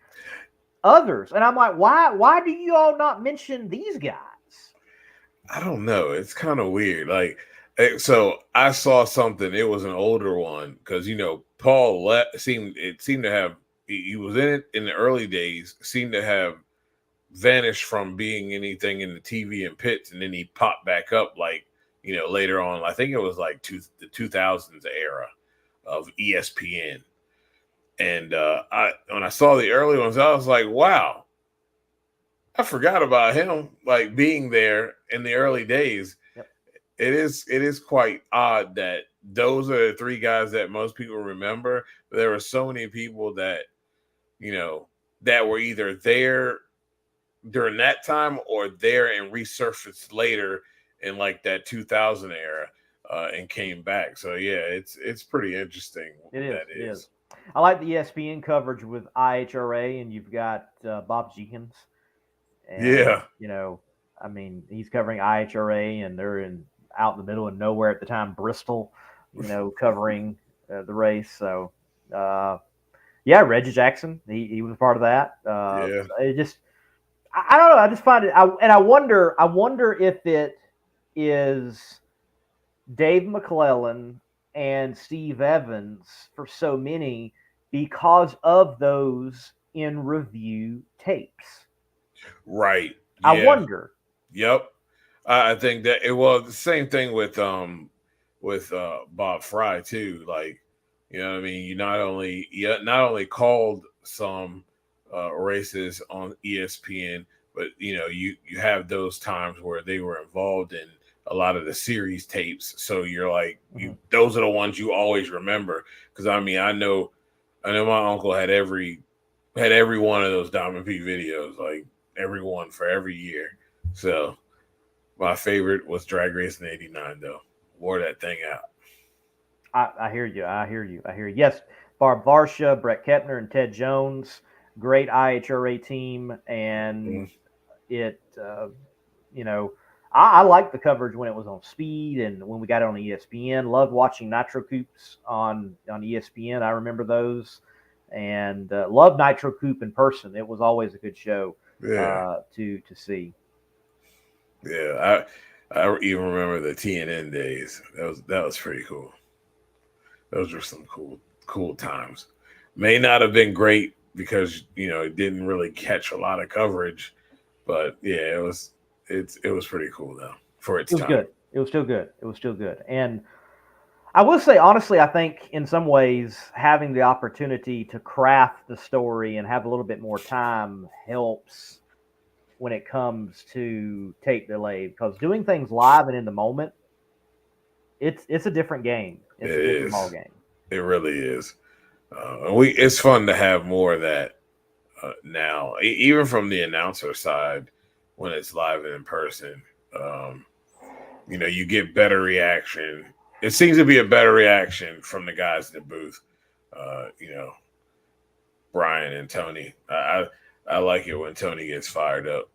others. And I'm like, why do you all not mention these guys? I don't know. It's kind of weird. Like, so I saw something. It was an older one because Paul seemed to have, he was in it in the early days, seemed to have vanished from being anything in the TV and pits, and then he popped back up later on. I think it was like the 2000s era of ESPN. And when I saw the early ones, I was like, wow, I forgot about him being there in the early days. Yep. It is quite odd that those are the 3 guys that most people remember. But there were so many people that, that were either there during that time or there and resurfaced later in like that 2000 era and came back. So yeah, it's pretty interesting. It is. I like the ESPN coverage with IHRA, and you've got Bob Jenkins. And, yeah. I mean, he's covering IHRA, and they're out in the middle of nowhere at the time, Bristol, covering the race. So, yeah, Reggie Jackson, he was part of that. Yeah. It just, I don't know. I just find it, I wonder if it is Dave McClellan and Steve Evans for so many because of those in review tapes. Right. Yeah. I wonder. Yep. I think that it was the same thing with Bob Fry too. Like, you know what I mean? You not only called some races on ESPN, but you have those times where they were involved in a lot of the series tapes. So you're like, those are the ones you always remember. Because I mean, I know my uncle had every one of those Diamond P videos, like every one for every year. So my favorite was Drag Racing '89, though. Wore that thing out. I hear you. Yes, Barb Varsha, Brett Kepner, and Ted Jones, great IHRA team, and it, I liked the coverage when it was on Speed and when we got it on ESPN. Loved watching Nitro Coops on ESPN. I remember those, and loved Nitro Coop in person. It was always a good show to see. Yeah, I even remember the TNN days. That was pretty cool. Those were some cool times. May not have been great because it didn't really catch a lot of coverage, but yeah, it was pretty cool though for its time. Good. It was still good. And I will say honestly, I think in some ways having the opportunity to craft the story and have a little bit more time helps when it comes to tape delay, because doing things live and in the moment, it's a different game. It's a different ball game. It really is. It's fun to have more of that now, even from the announcer side when it's live and in person. You get better reaction. It seems to be a better reaction from the guys in the booth. Brian and Tony. I like it when Tony gets fired up.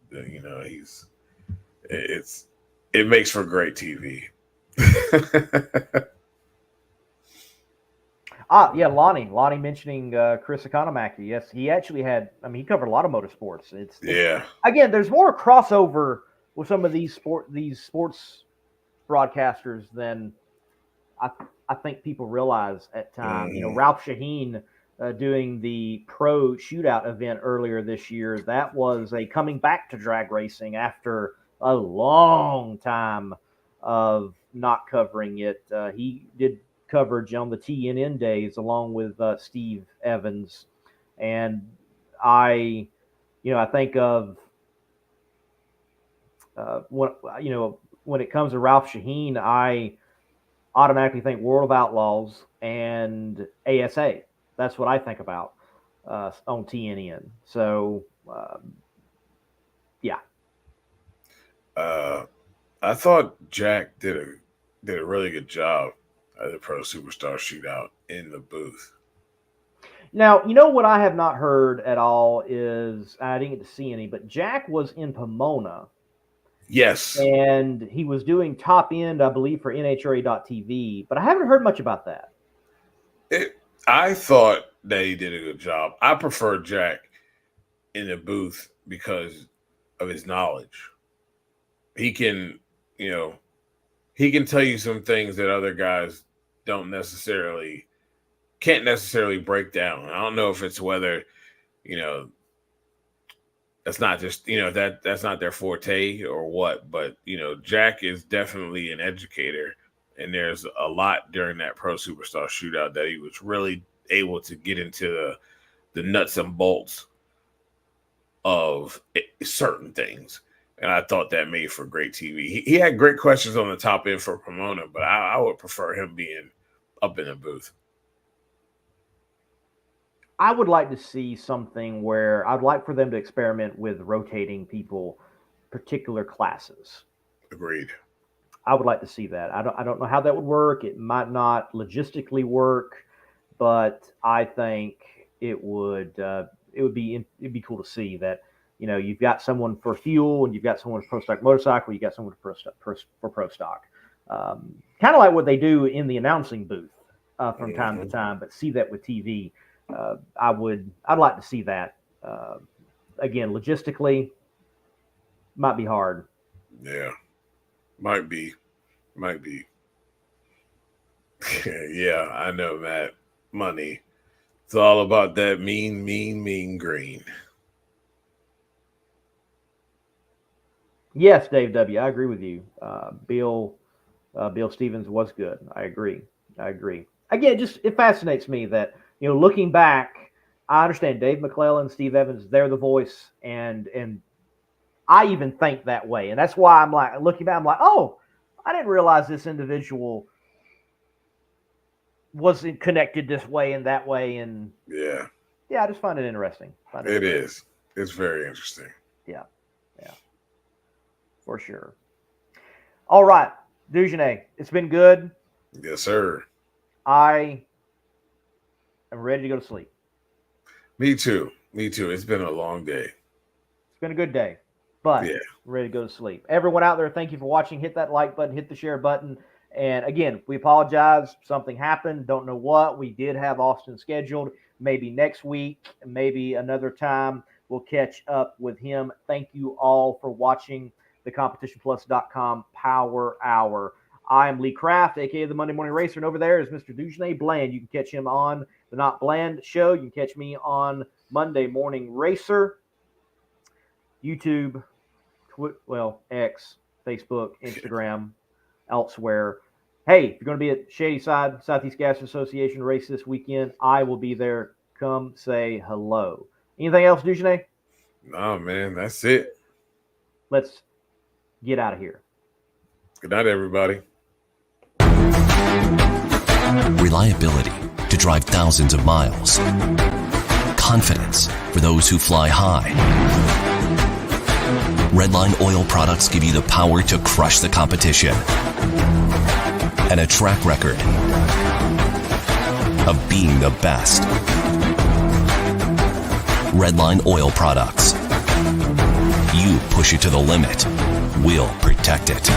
It makes for great TV. Yeah, Lonnie mentioning Chris Economaki. Yes, he actually had. I mean, he covered a lot of motorsports. Again, there's more crossover with some of these sports broadcasters than I think people realize at times. Ralph Shaheen doing the pro shootout event earlier this year. That was a coming back to drag racing after a long time of not covering it. He did coverage on the TNN days along with Steve Evans, and I think of when it comes to Ralph Shaheen, I automatically think World of Outlaws and ASA. That's what I think about on TNN. So yeah. I thought Jack did a really good job at the Pro Superstar Shootout in the booth. Now, what I have not heard at all is, I didn't get to see any, but Jack was in Pomona. Yes. And he was doing top end, I believe, for NHRA.TV, but I haven't heard much about that. I thought that he did a good job. I prefer Jack in the booth because of his knowledge. He can tell you some things that other guys can't necessarily break down. I don't know if it's whether, that's not just, that's not their forte or what, but, Jack is definitely an educator, and there's a lot during that Pro Superstar Shootout that he was really able to get into the nuts and bolts of certain things. And I thought that made for great TV. He had great questions on the top end for Pomona, but I would prefer him being up in the booth. I would like to see something where I'd like for them to experiment with rotating people, particular classes. Agreed. I would like to see that. I don't know how that would work. It might not logistically work, but I think it'd be cool to see that, you know, you've got someone for fuel and you've got someone for pro stock motorcycle, you got someone for pro stock. Kind of like what they do in the announcing booth from time to time, but see that with TV. I'd like to see that. Again, logistically, might be hard. Yeah, might be. Yeah, I know, Matt. Money. It's all about that mean green. Yes, Dave W. I agree with you. Bill Stevens was good. I agree. Again, it fascinates me that, you know, looking back, I understand Dave McClellan, Steve Evans, they're the voice, and I even think that way. And that's why I'm like, looking back, I'm like, oh, I didn't realize this individual wasn't connected this way and that way. And yeah, I just find it interesting. It is. It's very interesting. Yeah, for sure. All right, Dugenais, it's been good. Yes, sir. I am ready to go to sleep. Me too. It's been a long day. It's been a good day, but I'm ready to go to sleep. Everyone out there, thank you for watching. Hit that like button, hit the share button. And again, we apologize. Something happened. Don't know what. We did have Austin scheduled. Maybe next week, maybe another time, we'll catch up with him. Thank you all for watching the CompetitionPlus.com Power Hour. I am Lee Kraft, a.k.a. the Monday Morning Racer, and over there is Mr. Dugenais Bland. You can catch him on the Not Bland Show. You can catch me on Monday Morning Racer, YouTube, X, Facebook, Instagram, elsewhere. Hey, if you're going to be at Shady Side Southeast Gas Association race this weekend, I will be there. Come say hello. Anything else, Dugenais? No, man, that's it. Let's get out of here. Good night, everybody. Reliability to drive thousands of miles. Confidence for those who fly high. Redline oil products give you the power to crush the competition. And a track record of being the best. Redline oil products. You push it to the limit, we'll protect it.